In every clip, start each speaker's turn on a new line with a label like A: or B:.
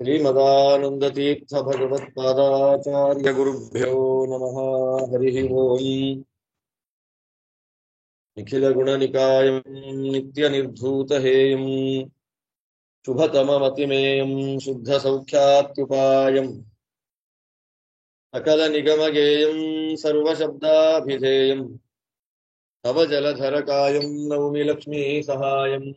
A: श्रीमदानन्दतीर्थ भगवत्पादाचार्य गुरुभ्यो नमः। हरिः ओम्। निखिल गुणनिकायं नित्यनिर्धूतहेयं शुभतममतिमेयं शुद्धसौख्यात्युपायं सकलनिगमगेयं सर्वशब्दाभिधेयं नवजलधरकायं नौमि लक्ष्मीसहायम्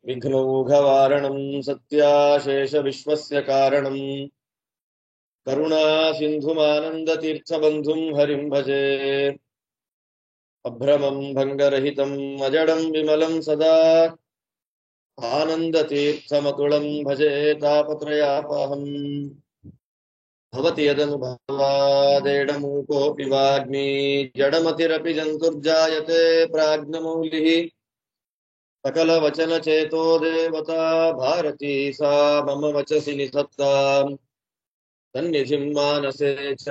A: विघ्नौघवारणं सत्याशेषविश्वस्य कारणं करुणासिन्धुमानन्दतीर्थबन्धुं हरिं भजे। अभ्रमं भङ्गरहितम् अजडं विमलं सदा आनन्दतीर्थमतुलं भजे तापत्रयापहम्। भवति यदनुभवादेडमूकोऽपि वाग्मी जडमतिरपि जन्तुर्जायते प्राज्ञमौलिः सकलवचनचेतो देवता भारती सा मम वचसि निधत्ताम् सन्निधिं मानसे च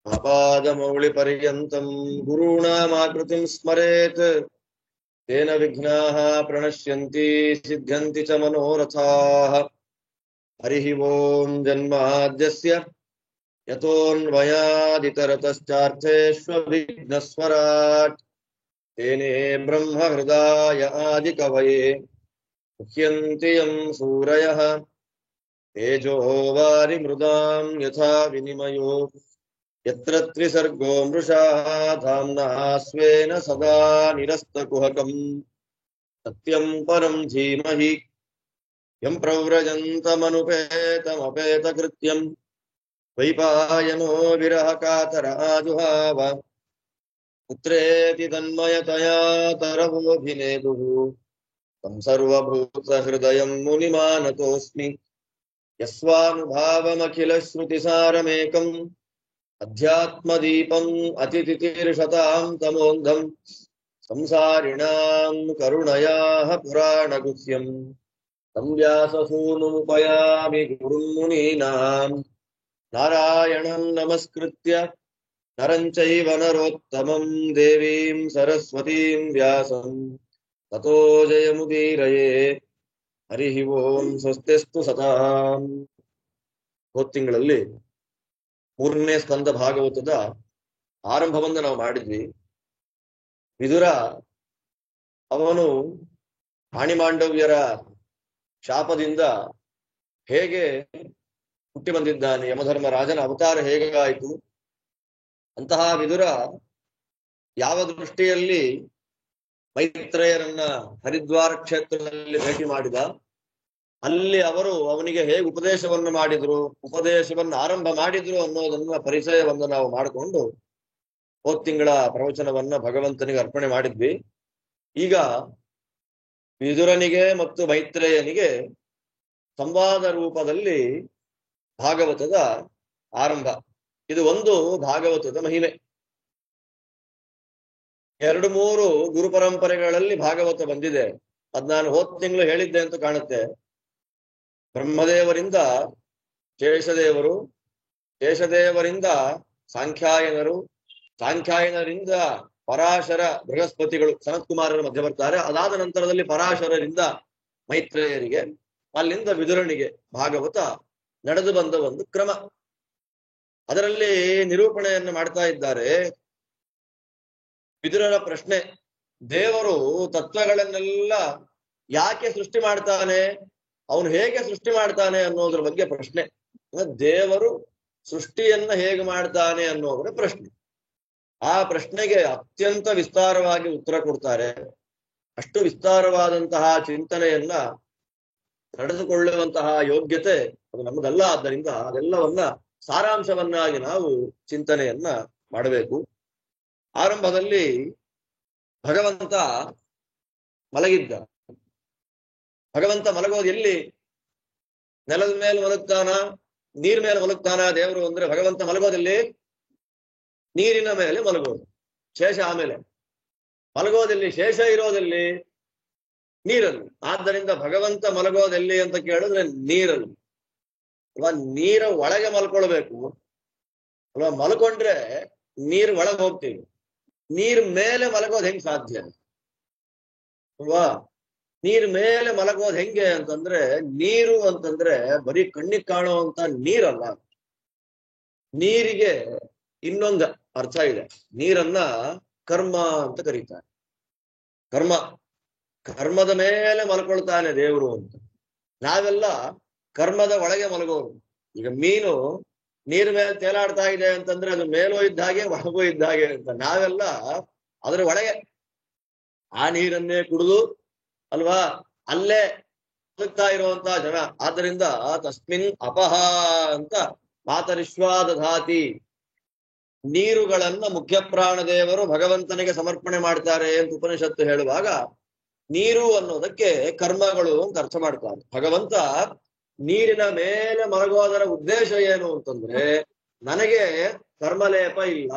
A: आपादमौलिपर्यन्तं गुरूणामाकृतिं स्मरेत् तेन विघ्नाः प्रणश्यन्ति सिद्ध्यन्ति च मनोरथाः। हरिः ओम्। जन्माद्यस्य यतोऽन्वयादितरतश्चार्थेष्वभिघ्नस्वराट् तेने ब्रह्महृदाय आदिकवये मुह्यन्ति यं सूरयः तेजो वारिमृदां यथा विनिमयो यत्र त्रिसर्गो मृषा धाम्ना स्वेन सदा निरस्तकुहकम् सत्यं परं धीमहि यं प्रव्रजन्तमनुपेतमपेतकृत्यं द्वैपायनो विरहकातर आजुहाव पुत्रेति तन्मयतया तरवोऽभिनेदुः तं सर्वभूतहृदयं मुनिमानतोऽस्मि। यस्वानुभावमखिलश्रुतिसारमेकम् अध्यात्मदीपम् अतितितीर्षतां तमोन्धं संसारिणां करुणयाः पुराणगुह्यम् तं व्याससूनुमुपयामि गुरुं मुनीनां नारायणं नमस्कृत्य नरं चैव नरोत्तमं देवीं सरस्वतीं व्यासं ततो जयमुदीरये। हरिः ಓಂ. ಸ್ವಸ್ತಿಸ್ತು ಸತಾಂ. ತಿಂಗಳಲ್ಲಿ 3ನೇ ಸ್ಕಂದ ಭಾಗವತದ ಆರಂಭವನ್ನು ನಾವು ಮಾಡಿದ್ವಿ. ವಿದುರ ಅವನು ಪಾಣಿಮಾಂಡವ್ಯರ ಶಾಪದಿಂದ ಹೇಗೆ ಹುಟ್ಟಿ ಬಂದಿದ್ದಾನೆ, ಯಮಧರ್ಮರಾಜನ ಅವತಾರ ಹೇಗಾಯಿತು, ಅಂತಹ ವಿದುರ ಯಾವ ದೃಷ್ಟಿಯಲ್ಲಿ ಮೈತ್ರೇಯರನ್ನ ಹರಿದ್ವಾರ ಕ್ಷೇತ್ರದಲ್ಲಿ ಭೇಟಿ ಮಾಡಿದ, ಅಲ್ಲಿ ಅವರು ಅವನಿಗೆ ಹೇಗೆ ಉಪದೇಶವನ್ನು ಮಾಡಿದ್ರು, ಉಪದೇಶವನ್ನು ಆರಂಭ ಮಾಡಿದ್ರು ಅನ್ನೋದನ್ನ ಪರಿಚಯವನ್ನು ನಾವು ಮಾಡಿಕೊಂಡು ತಿಂಗಳ ಪ್ರವಚನವನ್ನ ಭಗವಂತನಿಗೆ ಅರ್ಪಣೆ ಮಾಡಿದ್ವಿ. ಈಗ ವಿದುರನಿಗೆ ಮತ್ತು ಮೈತ್ರೇಯನಿಗೆ ಸಂವಾದ ರೂಪದಲ್ಲಿ ಭಾಗವತದ ಆರಂಭ. ಇದು ಒಂದು ಭಾಗವತದ ಮಹಿಮೆ. 2-3 ಗುರು ಪರಂಪರೆಗಳಲ್ಲಿ ಭಾಗವತ ಬಂದಿದೆ. ಅದ್ ನಾನು ತಿಂಗಳು ಹೇಳಿದ್ದೆ ಅಂತ ಕಾಣುತ್ತೆ. ಬ್ರಹ್ಮದೇವರಿಂದ ಶೇಷದೇವರು, ಶೇಷದೇವರಿಂದ ಸಾಂಖ್ಯಾಯನರು, ಸಾಂಖ್ಯಾಯನರಿಂದ ಪರಾಶರ ಬೃಹಸ್ಪತಿಗಳು ಸನತ್ಕುಮಾರರ ಮಧ್ಯೆ ಬರ್ತಾರೆ. ಅದಾದ ನಂತರದಲ್ಲಿ ಪರಾಶರರಿಂದ ಮೈತ್ರೇಯರಿಗೆ, ಅಲ್ಲಿಂದ ವಿದುರನಿಗೆ ಭಾಗವತ ನಡೆದು ಬಂದ ಒಂದು ಕ್ರಮ. ಅದರಲ್ಲಿ ನಿರೂಪಣೆಯನ್ನು ಮಾಡ್ತಾ ಇದ್ದಾರೆ. ವಿದುರರ ಪ್ರಶ್ನೆ, ದೇವರು ತತ್ವಗಳನ್ನೆಲ್ಲ ಯಾಕೆ ಸೃಷ್ಟಿ ಮಾಡ್ತಾನೆ, ಅವನು ಹೇಗೆ ಸೃಷ್ಟಿ ಮಾಡ್ತಾನೆ ಅನ್ನೋದ್ರ ಬಗ್ಗೆ ಪ್ರಶ್ನೆ. ದೇವರು ಸೃಷ್ಟಿಯನ್ನ ಹೇಗೆ ಮಾಡ್ತಾನೆ ಅನ್ನೋದ್ರ ಪ್ರಶ್ನೆ. ಆ ಪ್ರಶ್ನೆಗೆ ಅತ್ಯಂತ ವಿಸ್ತಾರವಾಗಿ ಉತ್ತರ ಕೊಡ್ತಾರೆ. ಅಷ್ಟು ವಿಸ್ತಾರವಾದಂತಹ ಚಿಂತನೆಯನ್ನ ನಡೆದುಕೊಳ್ಳುವಂತಹ ಯೋಗ್ಯತೆ ಅದು ನಮ್ಮದಲ್ಲ. ಆದ್ದರಿಂದ ಅದೆಲ್ಲವನ್ನ ಸಾರಾಂಶವನ್ನಾಗಿ ನಾವು ಚಿಂತನೆಯನ್ನ ಮಾಡಬೇಕು. ಆರಂಭದಲ್ಲಿ ಭಗವಂತ ಮಲಗಿದ್ದ. ಭಗವಂತ ಮಲಗೋದು ಎಲ್ಲಿ? ನೆಲದ ಮೇಲೆ ಮಲಗ್ತಾನ, ನೀರ್ ಮೇಲೆ ಮಲಗ್ತಾನ ದೇವರು ಅಂದ್ರೆ? ಭಗವಂತ ಮಲಗೋದಲ್ಲಿ ನೀರಿನ ಮೇಲೆ ಮಲಗೋದು, ಶೇಷ ಆಮೇಲೆ ಮಲಗೋದಲ್ಲಿ, ಶೇಷ ಇರೋದಲ್ಲಿ ನೀರಲ್ಲಿ. ಆದ್ದರಿಂದ ಭಗವಂತ ಮಲಗೋದೆಲ್ಲಿ ಅಂತ ಕೇಳಿದ್ರೆ ನೀರಲ್ಲಿ. ಅಲ್ವಾ? ನೀರ ಒಳಗೆ ಮಲ್ಕೊಳ್ಬೇಕು ಅಲ್ವಾ? ಮಲ್ಕೊಂಡ್ರೆ ನೀರು ಒಳಗೆ ಹೋಗ್ತೀವಿ, ನೀರ್ ಮೇಲೆ ಮಲಗೋದು ಹೆಂಗ್ ಸಾಧ್ಯ ಅಲ್ವಾ? ನೀರ್ ಮೇಲೆ ಮಲಗೋದ್ ಹೆಂಗೆ ಅಂತಂದ್ರೆ, ನೀರು ಅಂತಂದ್ರೆ ಬರೀ ಕಣ್ಣಿಗೆ ಕಾಣುವಂತ ನೀರಲ್ಲ. ನೀರಿಗೆ ಇನ್ನೊಂದು ಅರ್ಥ ಇದೆ. ನೀರನ್ನ ಕರ್ಮ ಅಂತ ಕರೀತಾರೆ. ಕರ್ಮದ ಮೇಲೆ ಮಲ್ಕೊಳ್ತಾನೆ ದೇವರು ಅಂತ. ನಾವೆಲ್ಲ ಕರ್ಮದ ಒಳಗೆ ಮಲಗೋರು. ಈಗ ಮೀನು ನೀರ್ ಮೇಲೆ ತೇಲಾಡ್ತಾ ಇದೆ ಅಂತಂದ್ರೆ ಅದು ಮೇಲೂ ಇದ್ದ ಹಾಗೆ ಒಳಗೂ ಇದ್ದ ಹಾಗೆ ಅಂತ. ನಾವೆಲ್ಲ ಅದ್ರ ಒಳಗೆ ಆ ನೀರನ್ನೇ ಕುಡಿದು ಅಲ್ವಾ ಅಲ್ಲೇ ಬದುಕ್ತಾ ಇರುವಂತ ಜನ. ಆದ್ದರಿಂದ ತಸ್ಮಿನ್ ಅಪಹ ಅಂತ ಮಾತರಿಶ್ವಾದಧಾತಿ. ನೀರುಗಳನ್ನ ಮುಖ್ಯ ಪ್ರಾಣ ದೇವರು ಭಗವಂತನಿಗೆ ಸಮರ್ಪಣೆ ಮಾಡ್ತಾರೆ ಅಂತ ಉಪನಿಷತ್ತು ಹೇಳುವಾಗ ನೀರು ಅನ್ನೋದಕ್ಕೆ ಕರ್ಮಗಳು ಅಂತ ಅರ್ಥ ಮಾಡ್ತಾರೆ. ಭಗವಂತ ನೀರಿನ ಮೇಲೆ ಮಲಗೋದರ ಉದ್ದೇಶ ಏನು ಅಂತಂದ್ರೆ, ನನಗೆ ಕರ್ಮಲೇಪ ಇಲ್ಲ.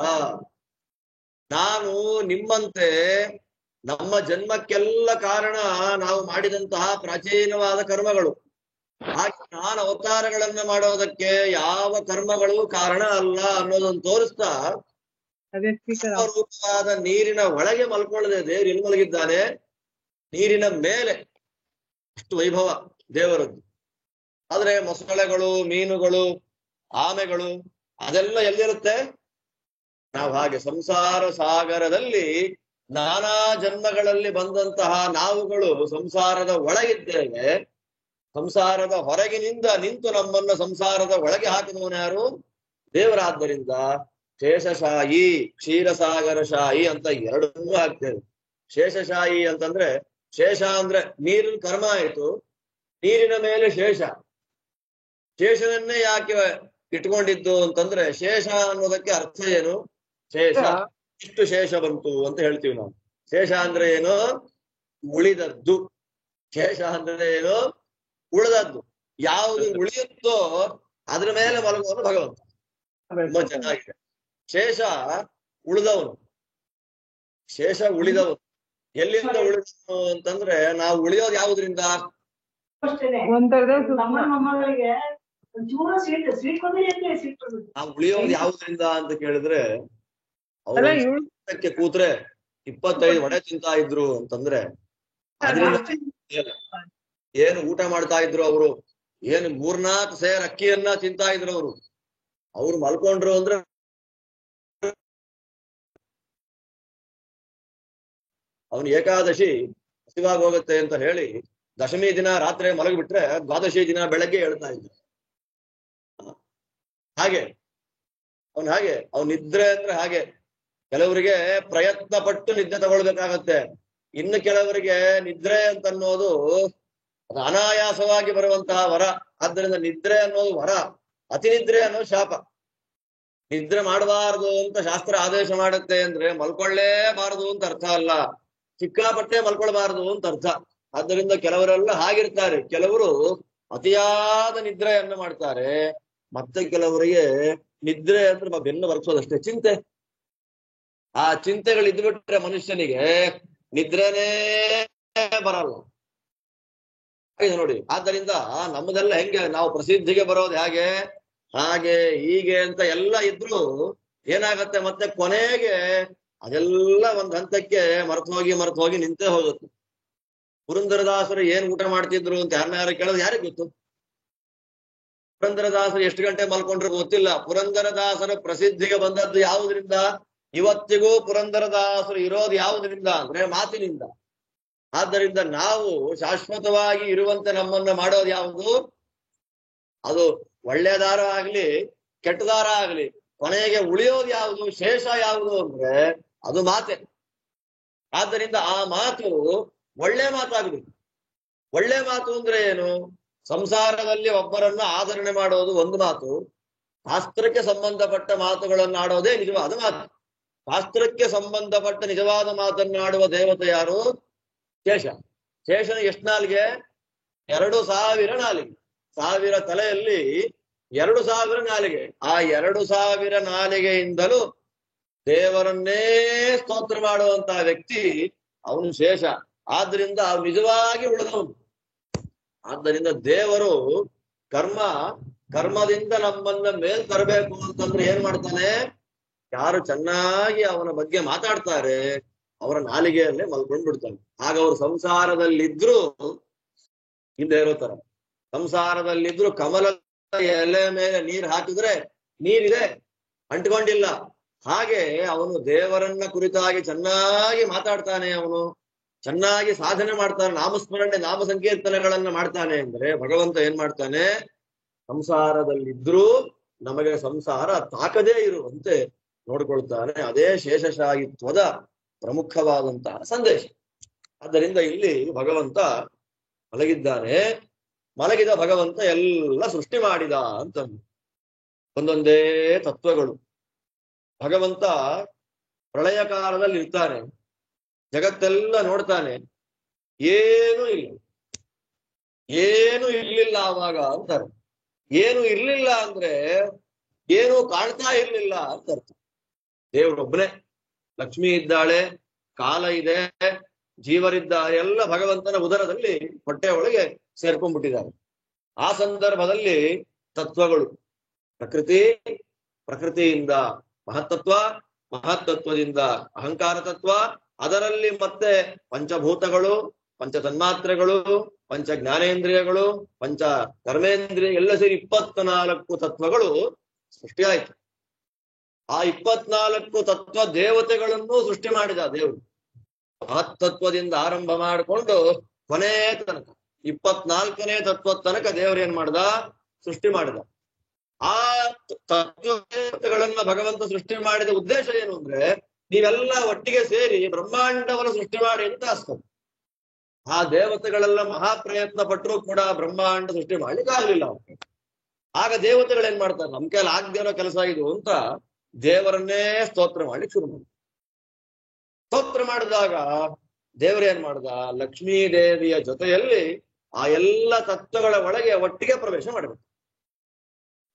A: ನಾನು ನಿಮ್ಮಂತೆ ನಮ್ಮ ಜನ್ಮಕ್ಕೆಲ್ಲ ಕಾರಣ ನಾವು ಮಾಡಿದಂತಹ ಪ್ರಾಚೀನವಾದ ಕರ್ಮಗಳು. ಹಾಗೆ ನಾನು ಅವತಾರಗಳನ್ನ ಮಾಡೋದಕ್ಕೆ ಯಾವ ಕರ್ಮಗಳು ಕಾರಣ ಅಲ್ಲ ಅನ್ನೋದನ್ನು ತೋರಿಸ್ತಾ ರೂಪವಾದ ನೀರಿನ ಒಳಗೆ ಮಲ್ಕೊಳ್ಳದೆ ದೇವ್ರು ಎಲ್ಲಿ ಮಲಗಿದ್ದಾನೆ? ನೀರಿನ ಮೇಲೆ. ಅಷ್ಟು ವೈಭವ ದೇವರದ್ದು. ಆದ್ರೆ ಮೊಸಳೆಗಳು, ಮೀನುಗಳು, ಆಮೆಗಳು ಅದೆಲ್ಲ ಎಲ್ಲಿರುತ್ತೆ? ನಾವು ಹಾಗೆ ಸಂಸಾರ ಸಾಗರದಲ್ಲಿ ನಾನಾ ಜನ್ಮಗಳಲ್ಲಿ ಬಂದಂತಹ ನಾವುಗಳು ಸಂಸಾರದ ಒಳಗಿದ್ದೇವೆ. ಸಂಸಾರದ ಹೊರಗಿನಿಂದ ನಿಂತು ನಮ್ಮನ್ನ ಸಂಸಾರದ ಒಳಗೆ ಹಾಕಿದವನು ಯಾರು? ದೇವರಾದ್ದರಿಂದ ಶೇಷಶಾಹಿ, ಕ್ಷೀರಸಾಗರಶಾಹಿ ಅಂತ ಎರಡನ್ನೂ ಹಾಕ್ತೇವೆ. ಶೇಷಶಾಹಿ ಅಂತಂದ್ರೆ, ಶೇಷ ಅಂದ್ರೆ ನೀರಿನ ಕರ್ಮ ಆಯ್ತು, ನೀರಿನ ಮೇಲೆ ಶೇಷ. ಶೇಷನನ್ನೇ ಯಾಕೆ ಇಟ್ಕೊಂಡಿದ್ದು ಅಂತಂದ್ರೆ, ಶೇಷ ಅನ್ನೋದಕ್ಕೆ ಅರ್ಥ ಏನು? ಶೇಷ, ಇಷ್ಟು ಶೇಷ ಬಂತು ಅಂತ ಹೇಳ್ತೀವಿ ನಾವು. ಶೇಷ ಅಂದ್ರೆ ಏನು? ಉಳಿದದ್ದು. ಶೇಷ ಅಂದ್ರೆ ಏನು? ಉಳಿದದ್ದು. ಯಾವುದು ಉಳಿಯುತ್ತೋ ಅದ್ರ ಮೇಲೆ ಮಲಗುವನು ಭಗವಂತ. ತುಂಬಾ ಚೆನ್ನಾಗಿದೆ. ಶೇಷ ಉಳಿದವನು. ಶೇಷ ಉಳಿದವನು. ಎಲ್ಲಿಂದ ಉಳಿದವನು ಅಂತಂದ್ರೆ, ನಾವು ಉಳಿಯೋದು ಯಾವುದ್ರಿಂದ? ನಾವು ಉಳಿಯೋದು ಯಾವುದ್ರಿಂದ ಅಂತ ಕೇಳಿದ್ರೆ, ಅವ್ರು ಕೂತ್ರೆ 25 ವಡೆ ತಿಂತಾ ಇದ್ರು ಅಂತಂದ್ರೆ ಅದರಿಂದ ಏನು ಊಟ ಮಾಡ್ತಾ ಇದ್ರು ಅವರು? ಏನು 3-4 ಸೇರ್ ಅಕ್ಕಿಯನ್ನ ತಿಂತಾ ಇದ್ರು ಅವರು. ಅವ್ರು ಮಲ್ಕೊಂಡ್ರು ಅಂದ್ರೆ ಅವನು ಏಕಾದಶಿ ಹಸಿವಾಗಿ ಹೋಗುತ್ತೆ ಅಂತ ಹೇಳಿ ದಶಮಿ ದಿನ ರಾತ್ರಿ ಮಲಗಿಬಿಟ್ರೆ ದ್ವಾದಶಿ ದಿನ ಬೆಳಗ್ಗೆ ಹೇಳ್ತಾ ಇದ್ರು. ಹಾಗೆ ಅವನ್ ನಿದ್ರೆ ಅಂದ್ರೆ ಹಾಗೆ. ಕೆಲವರಿಗೆ ಪ್ರಯತ್ನ ಪಟ್ಟು ನಿದ್ದೆ ತಗೊಳ್ಬೇಕಾಗತ್ತೆ. ಇನ್ನು ಕೆಲವರಿಗೆ ನಿದ್ರೆ ಅಂತ ಅನ್ನೋದು ಅದು ಅನಾಯಾಸವಾಗಿ ಬರುವಂತಹ ವರ. ಆದ್ದರಿಂದ ನಿದ್ರೆ ಅನ್ನೋದು ವರ, ಅತಿ ನಿದ್ರೆ ಅನ್ನೋದು ಶಾಪ. ನಿದ್ರೆ ಮಾಡಬಾರದು ಅಂತ ಶಾಸ್ತ್ರ ಆದೇಶ ಮಾಡುತ್ತೆ ಅಂದ್ರೆ ಮಲ್ಕೊಳ್ಳೇಬಾರದು ಅಂತ ಅರ್ಥ ಅಲ್ಲ, ಸಿಕ್ಕಾಪಟ್ಟೆ ಮಲ್ಕೊಳ್ಬಾರದು ಅಂತ ಅರ್ಥ. ಆದ್ದರಿಂದ ಕೆಲವರೆಲ್ಲ ಹಾಗಿರ್ತಾರೆ. ಕೆಲವರು ಅತಿಯಾದ ನಿದ್ರೆಯನ್ನು ಮಾಡ್ತಾರೆ. ಮತ್ತೆ ಕೆಲವರಿಗೆ ನಿದ್ರೆ ಅಂದ್ರೆ ಬೆನ್ನು ಬರ್ಸೋದಷ್ಟೇ ಚಿಂತೆ. ಆ ಚಿಂತೆಗಳು ಇದ್ಬಿಟ್ರೆ ಮನುಷ್ಯನಿಗೆ ನಿದ್ರೆನೇ ಬರಲ್ಲ. ನೋಡಿ, ಆದ್ದರಿಂದ ನಮ್ಮದೆಲ್ಲ ಹೆಂಗೆ, ನಾವು ಪ್ರಸಿದ್ಧಿಗೆ ಬರೋದು ಹಾಗೆ ಹೀಗೆ ಅಂತ ಎಲ್ಲ ಇದ್ರು ಏನಾಗತ್ತೆ, ಮತ್ತೆ ಕೊನೆಗೆ ಅದೆಲ್ಲ ಒಂದ್ ಹಂತಕ್ಕೆ ಮರ್ತು ಹೋಗಿ ನಿಂತೇ ಹೋಗುತ್ತೆ. ಪುರಂದರದಾಸರು ಏನ್ ಊಟ ಮಾಡ್ತಿದ್ರು ಅಂತ ಯಾರು ಕೇಳೋದು ಯಾರಿಗೆ ಗೊತ್ತು? ಪುರಂದರದಾಸರು ಎಷ್ಟು ಗಂಟೆ ಮಲ್ಕೊಂಡ್ರು ಗೊತ್ತಿಲ್ಲ. ಪುರಂದರದಾಸರ ಪ್ರಸಿದ್ಧಿಗೆ ಬಂದದ್ದು ಯಾವುದರಿಂದ? ಇವತ್ತಿಗೂ ಪುರಂದರದಾಸರು ಇರೋದು ಯಾವುದರಿಂದ ಅಂದ್ರೆ ಮಾತಿನಿಂದ. ಆದ್ದರಿಂದ ನಾವು ಶಾಶ್ವತವಾಗಿ ಇರುವಂತೆ ನಮ್ಮನ್ನ ಮಾಡೋದು ಯಾವುದು? ಅದು ಒಳ್ಳೆ ದಾರ ಆಗ್ಲಿ ಕೆಟ್ಟ ದಾರ ಆಗ್ಲಿ ಕೊನೆಗೆ ಉಳಿಯೋದು ಯಾವುದು? ಶೇಷ ಯಾವುದು ಅಂದ್ರೆ ಅದು ಮಾತೆ. ಆದ್ದರಿಂದ ಆ ಮಾತು ಒಳ್ಳೆ ಮಾತಾಗ್ಬೇಕು. ಒಳ್ಳೆ ಮಾತು ಅಂದ್ರೆ ಏನು? ಸಂಸಾರದಲ್ಲಿ ಒಬ್ಬರನ್ನ ಆದರಣೆ ಮಾಡೋದು ಒಂದು ಮಾತು. ಶಾಸ್ತ್ರಕ್ಕೆ ಸಂಬಂಧಪಟ್ಟ ಮಾತುಗಳನ್ನು ಆಡೋದೇ ನಿಜವಾದ ಮಾತು. ಶಾಸ್ತ್ರಕ್ಕೆ ಸಂಬಂಧಪಟ್ಟ ನಿಜವಾದ ಮಾತನ್ನಾಡುವ ದೇವತೆ ಯಾರು? ಶೇಷ. ಶೇಷನ ಎಷ್ಟು ನಾಲಿಗೆ? 2000 ನಾಲಿಗೆ. 1000 ತಲೆಯಲ್ಲಿ 2000 ನಾಲಿಗೆ. ಆ 2000 ನಾಲಿಗೆಯಿಂದಲೂ ದೇವರನ್ನೇ ಸ್ತೋತ್ರ ಮಾಡುವಂತಹ ವ್ಯಕ್ತಿ ಅವನು ಶೇಷ. ಆದ್ರಿಂದ ಅವ್ನು ನಿಜವಾಗಿ ಉಳಿದವನು. ಆದ್ದರಿಂದ ದೇವರು ಕರ್ಮದಿಂದ ನಮ್ಮನ್ನ ಮೇಲ್ ತರಬೇಕು ಅಂತಂದ್ರೆ ಏನ್ ಮಾಡ್ತಾನೆ? ಯಾರು ಚೆನ್ನಾಗಿ ಅವನ ಬಗ್ಗೆ ಮಾತಾಡ್ತಾರೆ ಅವರ ನಾಲಿಗೆಯಲ್ಲೇ ಮಲ್ಕೊಂಡ್ಬಿಡ್ತಾನೆ. ಆಗ ಅವರು ಸಂಸಾರದಲ್ಲಿದ್ರು ಹಿಂದೆ ಇರೋ ತರ, ಸಂಸಾರದಲ್ಲಿದ್ರು ಕಮಲದ ಎಲೆ ಮೇಲೆ ನೀರ್ ಹಾಕಿದ್ರೆ ನೀರಿದೆ, ಅಂಟ್ಕೊಂಡಿಲ್ಲ. ಹಾಗೆ ಅವನು ದೇವರನ್ನ ಕುರಿತಾಗಿ ಚೆನ್ನಾಗಿ ಮಾತಾಡ್ತಾನೆ, ಅವನು ಚೆನ್ನಾಗಿ ಸಾಧನೆ ಮಾಡ್ತಾನೆ, ನಾಮಸ್ಮರಣೆ ನಾಮ ಸಂಕೀರ್ತನೆಗಳನ್ನ ಮಾಡ್ತಾನೆ. ಅಂದ್ರೆ ಭಗವಂತ ಏನ್ ಮಾಡ್ತಾನೆ, ಸಂಸಾರದಲ್ಲಿದ್ರೂ ನಮಗೆ ಸಂಸಾರ ತಾಕದೇ ಇರುವಂತೆ ನೋಡ್ಕೊಳ್ತಾನೆ. ಅದೇ ಶೇಷಶಾಹಿತ್ವದ ಪ್ರಮುಖವಾದಂತಹ ಸಂದೇಶ. ಆದ್ದರಿಂದ ಇಲ್ಲಿ ಭಗವಂತ ಮಲಗಿದ್ದಾನೆ. ಮಲಗಿದ ಭಗವಂತ ಎಲ್ಲ ಸೃಷ್ಟಿ ಮಾಡಿದ ಅಂತ ಒಂದೊಂದೇ ತತ್ವಗಳು. ಭಗವಂತ ಪ್ರಳಯ ಕಾಲದಲ್ಲಿ ಇರ್ತಾನೆ, ಜಗತ್ತೆಲ್ಲ ನೋಡ್ತಾನೆ, ಏನೂ ಇಲ್ಲ, ಏನು ಇರ್ಲಿಲ್ಲ ಆವಾಗ ಅಂತಾರೆ. ಏನು ಇರ್ಲಿಲ್ಲ ಅಂದ್ರೆ ಏನು ಕಾಣ್ತಾ ಇರ್ಲಿಲ್ಲ ಅಂತ ಅರ್ಥ. ದೇವರೊಬ್ಬನೇ, ಲಕ್ಷ್ಮಿ ಇದ್ದಾಳೆ, ಕಾಲ ಇದೆ, ಜೀವರಿದ್ದಾರೆ, ಎಲ್ಲ ಭಗವಂತನ ಉದರದಲ್ಲಿ ಹೊಟ್ಟೆ ಒಳಗೆ ಸೇರ್ಕೊಂಡ್ಬಿಟ್ಟಿದ್ದಾರೆ. ಆ ಸಂದರ್ಭದಲ್ಲಿ ತತ್ವಗಳು, ಪ್ರಕೃತಿ, ಪ್ರಕೃತಿಯಿಂದ ಮಹತ್ತತ್ವ, ಮಹತ್ತತ್ವದಿಂದ ಅಹಂಕಾರ ತತ್ವ, ಅದರಲ್ಲಿ ಮತ್ತೆ ಪಂಚಭೂತಗಳು, ಪಂಚ ತನ್ಮಾತ್ರೆಗಳು, ಪಂಚ ಜ್ಞಾನೇಂದ್ರಿಯಗಳು, ಪಂಚ ಕರ್ಮೇಂದ್ರಿಯ, ಎಲ್ಲ ಸೇರಿ 24 ತತ್ವಗಳು ಸೃಷ್ಟಿಯಾಯಿತು. ಆ 24 ತತ್ವ ದೇವತೆಗಳನ್ನು ಸೃಷ್ಟಿ ಮಾಡಿದ ದೇವರು. ಮಹತ್ತತ್ವದಿಂದ ಆರಂಭ ಮಾಡಿಕೊಂಡು ಕೊನೆ ತನಕ 24ನೇ ತತ್ವ ತನಕ ದೇವರು ಏನ್ ಮಾಡ್ದ, ಸೃಷ್ಟಿ ಮಾಡಿದ. ಆ ತತ್ವಗಳನ್ನ ಭಗವಂತ ಸೃಷ್ಟಿ ಮಾಡಿದ ಉದ್ದೇಶ ಏನು ಅಂದ್ರೆ, ನೀವೆಲ್ಲ ಒಟ್ಟಿಗೆ ಸೇರಿ ಬ್ರಹ್ಮಾಂಡವನ್ನು ಸೃಷ್ಟಿ ಮಾಡಿ ಅಂತ ಅಸ್ತು. ಆ ದೇವತೆಗಳೆಲ್ಲ ಮಹಾಪ್ರಯತ್ನ ಪಟ್ಟರು ಕೂಡ ಬ್ರಹ್ಮಾಂಡ ಸೃಷ್ಟಿ ಮಾಡ್ಲಿಕ್ಕೆ ಆಗ್ಲಿಲ್ಲ ಅವ್ರಿಗೆ. ಆಗ ದೇವತೆಗಳೇನ್ ಮಾಡ್ತಾರೆ, ನಮ್ ಕೈಲಿ ಆಗದೆ ಇರೋ ಕೆಲಸ ಇದು ಅಂತ ದೇವರನ್ನೇ ಸ್ತೋತ್ರ ಮಾಡ್ಲಿಕ್ಕೆ ಶುರು ಮಾಡಿ. ಸ್ತೋತ್ರ ಮಾಡಿದಾಗ ದೇವರೇನ್ ಮಾಡ್ದ, ಲಕ್ಷ್ಮೀ ದೇವಿಯ ಜೊತೆಯಲ್ಲಿ ಆ ಎಲ್ಲ ತತ್ವಗಳ ಒಳಗೆ ಒಟ್ಟಿಗೆ ಪ್ರವೇಶ ಮಾಡಬೇಕು.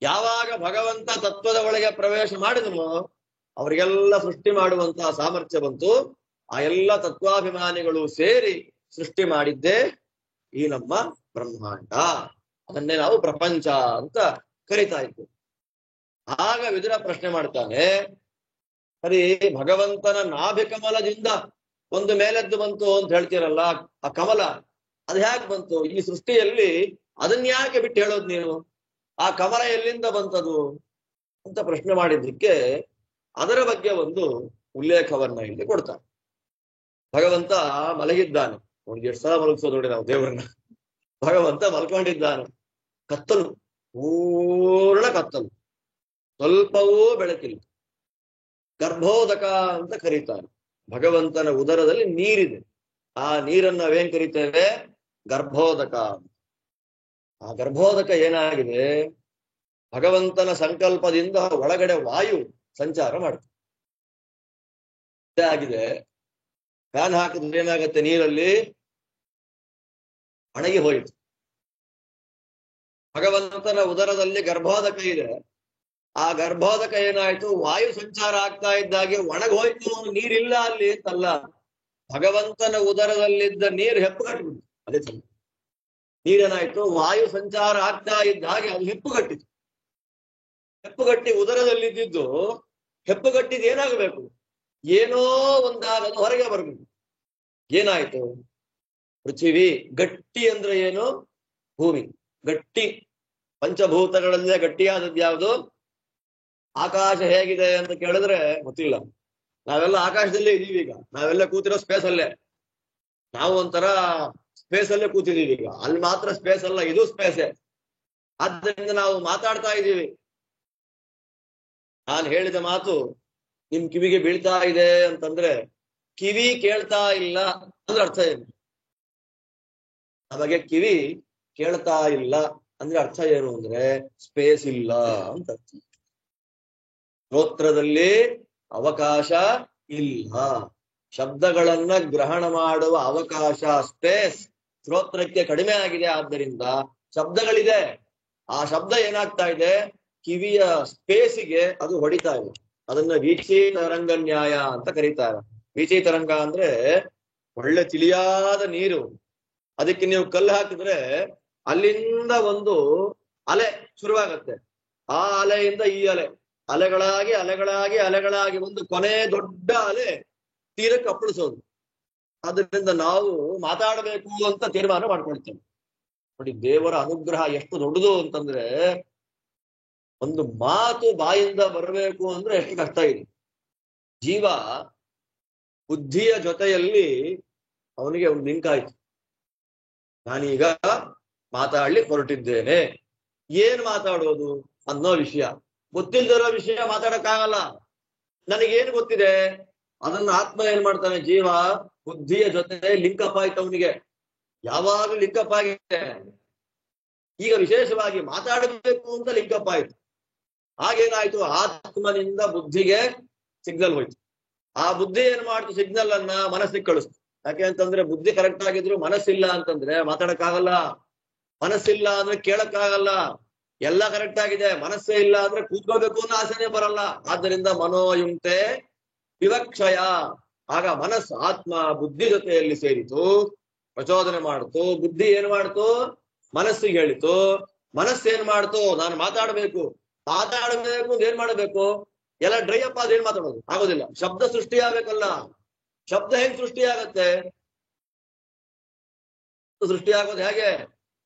A: ಯಾವಾಗ ಭಗವಂತ ತತ್ವದ ಒಳಗೆ ಪ್ರವೇಶ ಮಾಡಿದನೋ ಅವರಿಗೆಲ್ಲ ಸೃಷ್ಟಿ ಮಾಡುವಂತಹ ಸಾಮರ್ಥ್ಯ ಬಂತು. ಆ ಎಲ್ಲ ತತ್ವಾಭಿಮಾನಿಗಳು ಸೇರಿ ಸೃಷ್ಟಿ ಮಾಡಿದ್ದೇ ಈ ನಮ್ಮ ಬ್ರಹ್ಮಾಂಡ. ಅದನ್ನೇ ನಾವು ಪ್ರಪಂಚ ಅಂತ ಕರಿತಾ ಇದ್ವಿ. ಆಗ ವಿದುರ ಪ್ರಶ್ನೆ ಮಾಡ್ತಾನೆ, ಸರಿ ಭಗವಂತನ ನಾಭಿ ಕಮಲದಿಂದ ಒಂದು ಮೇಲೆದ್ದು ಬಂತು ಅಂತ ಹೇಳ್ತೀರಲ್ಲ, ಆ ಕಮಲ ಅದು ಹೇಗೆ ಬಂತು ಈ ಸೃಷ್ಟಿಯಲ್ಲಿ? ಅದನ್ಯಾಕೆ ಬಿಟ್ಟು ಹೇಳೋದು ನೀನು? ಆ ಕಮಲ ಎಲ್ಲಿಂದ ಬಂತದು ಅಂತ ಪ್ರಶ್ನೆ ಮಾಡಿದ್ದಕ್ಕೆ ಅದರ ಬಗ್ಗೆ ಒಂದು ಉಲ್ಲೇಖವನ್ನ ಇಲ್ಲಿ ಕೊಡ್ತಾನೆ. ಭಗವಂತ ಮಲಗಿದ್ದಾನೆ. ಅವ್ನಿಗೆ ಎಷ್ಟು ಸಲ ಮಲಗಿಸೋದು ನೋಡಿ ನಾವು ದೇವರನ್ನ. ಭಗವಂತ ಮಲ್ಕೊಂಡಿದ್ದಾನೆ, ಕತ್ತಲು, ಪೂರ್ಣ ಕತ್ತಲು, ಸ್ವಲ್ಪವೂ ಬೆಳಕಿಲ್ಲ. ಗರ್ಭೋದಕ ಅಂತ ಕರೀತಾರೆ. ಭಗವಂತನ ಉದರದಲ್ಲಿ ನೀರಿದೆ, ಆ ನೀರನ್ನ ನಾವೇನ್ ಕರಿತೇವೆ, ಗರ್ಭೋದಕ. ಆ ಗರ್ಭೋದಕ ಏನಾಗಿದೆ, ಭಗವಂತನ ಸಂಕಲ್ಪದಿಂದ ಒಳಗಡೆ ವಾಯು ಸಂಚಾರ ಮಾಡುತ್ತೆ ಆಗಿದೆ. ಫ್ಯಾನ್ ಹಾಕಿದ್ರೆ ಏನಾಗತ್ತೆ, ನೀರಲ್ಲಿ ಒಣಗಿ ಹೋಯಿತು. ಭಗವಂತನ ಉದರದಲ್ಲಿ ಗರ್ಭೋದಕ ಇದೆ, ಆ ಗರ್ಭೋದಕ ಏನಾಯ್ತು, ವಾಯು ಸಂಚಾರ ಆಗ್ತಾ ಇದ್ದಾಗೆ ಒಣಗಿ ಹೋಯ್ತು, ನೀರಿಲ್ಲ ಅಲ್ಲಿ ಅಂತಲ್ಲ. ಭಗವಂತನ ಉದರದಲ್ಲಿದ್ದ ನೀರು ಹೆಪ್ಪುಗಟ್ಟಿಬಿಟ್ಟು, ಅದೇ ಚಂದ. ನೀರೇನಾಯ್ತು, ವಾಯು ಸಂಚಾರ ಆಗ್ತಾ ಇದ್ದ ಹಾಗೆ ಅದು ಹೆಪ್ಪುಗಟ್ಟಿತು. ಹೆಪ್ಪುಗಟ್ಟಿ ಉದರದಲ್ಲಿದ್ದು ಹೆಪ್ಪುಗಟ್ಟಿದ್ ಏನಾಗಬೇಕು, ಏನೋ ಒಂದಾಗದು ಹೊರಗೆ ಬರಬೇಕು. ಏನಾಯ್ತು, ಪೃಥ್ವಿ ಗಟ್ಟಿ ಅಂದ್ರೆ ಏನು, ಭೂಮಿ ಗಟ್ಟಿ. ಪಂಚಭೂತಗಳಲ್ಲೇ ಗಟ್ಟಿಯಾದದ್ದು ಯಾವುದು? ಆಕಾಶ ಹೇಗಿದೆ ಅಂತ ಕೇಳಿದ್ರೆ ಗೊತ್ತಿಲ್ಲ. ನಾವೆಲ್ಲ ಆಕಾಶದಲ್ಲೇ ಇದೀವಿ ಈಗ, ನಾವೆಲ್ಲ ಕೂತಿರೋ ಸ್ಪೇಸ್ ಅಲ್ಲೇ. ನಾವು ಒಂಥರ ಸ್ಪೇಸ್ ಅಲ್ಲೇ ಕೂತಿದೀವಿ ಈಗ. ಅಲ್ಲಿ ಮಾತ್ರ ಸ್ಪೇಸ್ ಅಲ್ಲ, ಇದು ಸ್ಪೇಸೇ. ಆದ್ದರಿಂದ ನಾವು ಮಾತಾಡ್ತಾ ಇದ್ದೀವಿ. ನಾನು ಹೇಳಿದ ಮಾತು ನಿಮ್ ಕಿವಿಗೆ ಬೀಳ್ತಾ ಇದೆ ಅಂತಂದ್ರೆ, ಕಿವಿ ಕೇಳ್ತಾ ಇಲ್ಲ ಅಂದ್ರೆ ಅರ್ಥ ಏನು? ನಮಗೆ ಕಿವಿ ಕೇಳ್ತಾ ಇಲ್ಲ ಅಂದ್ರೆ ಅರ್ಥ ಏನು ಅಂದ್ರೆ ಸ್ಪೇಸ್ ಇಲ್ಲ ಅಂತ ಅರ್ಥ. ಶ್ರೋತ್ರದಲ್ಲಿ ಅವಕಾಶ ಇಲ್ಲ, ಶಬ್ದಗಳನ್ನ ಗ್ರಹಣ ಮಾಡುವ ಅವಕಾಶ, ಸ್ಪೇಸ್ ಶ್ರೋತ್ರಕ್ಕೆ ಕಡಿಮೆ ಆಗಿದೆ. ಆದ್ದರಿಂದ ಶಬ್ದಗಳಿದೆ, ಆ ಶಬ್ದ ಏನಾಗ್ತಾ ಇದೆ, ಕಿವಿಯ ಸ್ಪೇಸಿಗೆ ಅದು ಹೊಡಿತಾ ಇದೆ. ಅದನ್ನ ವೀಚಿ ತರಂಗ ನ್ಯಾಯ ಅಂತ ಕರೀತಾರೆ. ವೀಚಿ ತರಂಗ ಅಂದ್ರೆ ಒಳ್ಳೆ ತಿಳಿಯಾದ ನೀರು, ಅದಕ್ಕೆ ನೀವು ಕಲ್ಲು ಹಾಕಿದ್ರೆ ಅಲ್ಲಿಂದ ಒಂದು ಅಲೆ ಶುರುವಾಗತ್ತೆ. ಆ ಅಲೆಯಿಂದ ಈ ಅಲೆ, ಅಲೆಗಳಾಗಿ ಅಲೆಗಳಾಗಿ ಅಲೆಗಳಾಗಿ ಒಂದು ಕೊನೆ ದೊಡ್ಡ ಅಲೆ ತೀರಕ್ಕೆ ಅಪ್ಪಳಿಸೋದು. ಆದ್ರಿಂದ ನಾವು ಮಾತಾಡಬೇಕು ಅಂತ ತೀರ್ಮಾನ ಮಾಡ್ಕೊಳ್ತೇವೆ. ನೋಡಿ, ದೇವರ ಅನುಗ್ರಹ ಎಷ್ಟು ದೊಡ್ಡದು ಅಂತಂದ್ರೆ, ಒಂದು ಮಾತು ಬಾಯಿಂದ ಬರಬೇಕು ಅಂದ್ರೆ ಎಷ್ಟು ಕಷ್ಟ ಇದೆ. ಜೀವ ಬುದ್ಧಿಯ ಜೊತೆಯಲ್ಲಿ ಅವನಿಗೆ ಒಂದು ಲಿಂಕ್ ಆಯ್ತು. ನಾನೀಗ ಮಾತಾಡ್ಲಿಕ್ಕೆ ಹೊರಟಿದ್ದೇನೆ, ಏನ್ ಮಾತಾಡೋದು ಅನ್ನೋ ವಿಷಯ ಗೊತ್ತಿಲ್ದಿರೋ ವಿಷಯ ಮಾತಾಡಕ್ಕಾಗಲ್ಲ. ನನಗೇನು ಗೊತ್ತಿದೆ ಅದನ್ನ ಆತ್ಮ ಏನ್ ಮಾಡ್ತಾನೆ, ಜೀವ ಬುದ್ಧಿಯ ಜೊತೆ ಲಿಂಕಪ್ ಆಯ್ತು ಅವನಿಗೆ. ಯಾವಾಗಲೂ ಲಿಂಕಪ್ ಆಗಿದೆ. ಈಗ ವಿಶೇಷವಾಗಿ ಮಾತಾಡಬೇಕು ಅಂತ ಲಿಂಕಪ್ ಆಯ್ತು. ಹಾಗೇನಾಯ್ತು, ಆತ್ಮನಿಂದ ಬುದ್ಧಿಗೆ ಸಿಗ್ನಲ್ ಹೋಯ್ತು. ಆ ಬುದ್ಧಿ ಏನ್ ಮಾಡ್ತು, ಸಿಗ್ನಲ್ ಅನ್ನ ಮನಸ್ಸಿಗೆ ಕಳಿಸ್ತು. ಯಾಕೆ ಅಂತಂದ್ರೆ ಬುದ್ಧಿ ಕರೆಕ್ಟ್ ಆಗಿದ್ರು ಮನಸ್ಸಿಲ್ಲ ಅಂತಂದ್ರೆ ಮಾತಾಡಕ್ಕಾಗಲ್ಲ, ಮನಸ್ಸಿಲ್ಲ ಅಂದ್ರೆ ಕೇಳಕ್ಕಾಗಲ್ಲ. ಎಲ್ಲ ಕರೆಕ್ಟ್ ಆಗಿದೆ, ಮನಸ್ಸೇ ಇಲ್ಲ ಅಂದ್ರೆ ಕೂತ್ಕೋಬೇಕು ಅನ್ನೋ ಆಸೆನೇ ಬರಲ್ಲ. ಆದ್ದರಿಂದ ಮನೋಯುಂಕ್ತೆ ವಿವಕ್ಷಯ. ಆಗ ಮನಸ್ಸು ಆತ್ಮ ಬುದ್ಧಿ ಜೊತೆಯಲ್ಲಿ ಸೇರಿತು, ಪ್ರಚೋದನೆ ಮಾಡ್ತು. ಬುದ್ಧಿ ಏನ್ ಮಾಡ್ತು, ಮನಸ್ಸಿಗೆ ಹೇಳಿತು. ಮನಸ್ಸು ಏನ್ ಮಾಡ್ತು, ನಾನು ಮಾತಾಡ್ಬೇಕು ಏನ್ ಮಾಡಬೇಕು, ಎಲ್ಲ ಡ್ರೈ ಅಪ್ ಆದ್ರೆ ಏನ್ ಮಾತಾಡೋದು ಆಗೋದಿಲ್ಲ. ಶಬ್ದ ಸೃಷ್ಟಿ ಆಗ್ಬೇಕಲ್ಲ. ಶಬ್ದ ಹೆಂಗ್ ಸೃಷ್ಟಿ ಆಗತ್ತೆ, ಸೃಷ್ಟಿ ಆಗೋದು ಹೇಗೆ,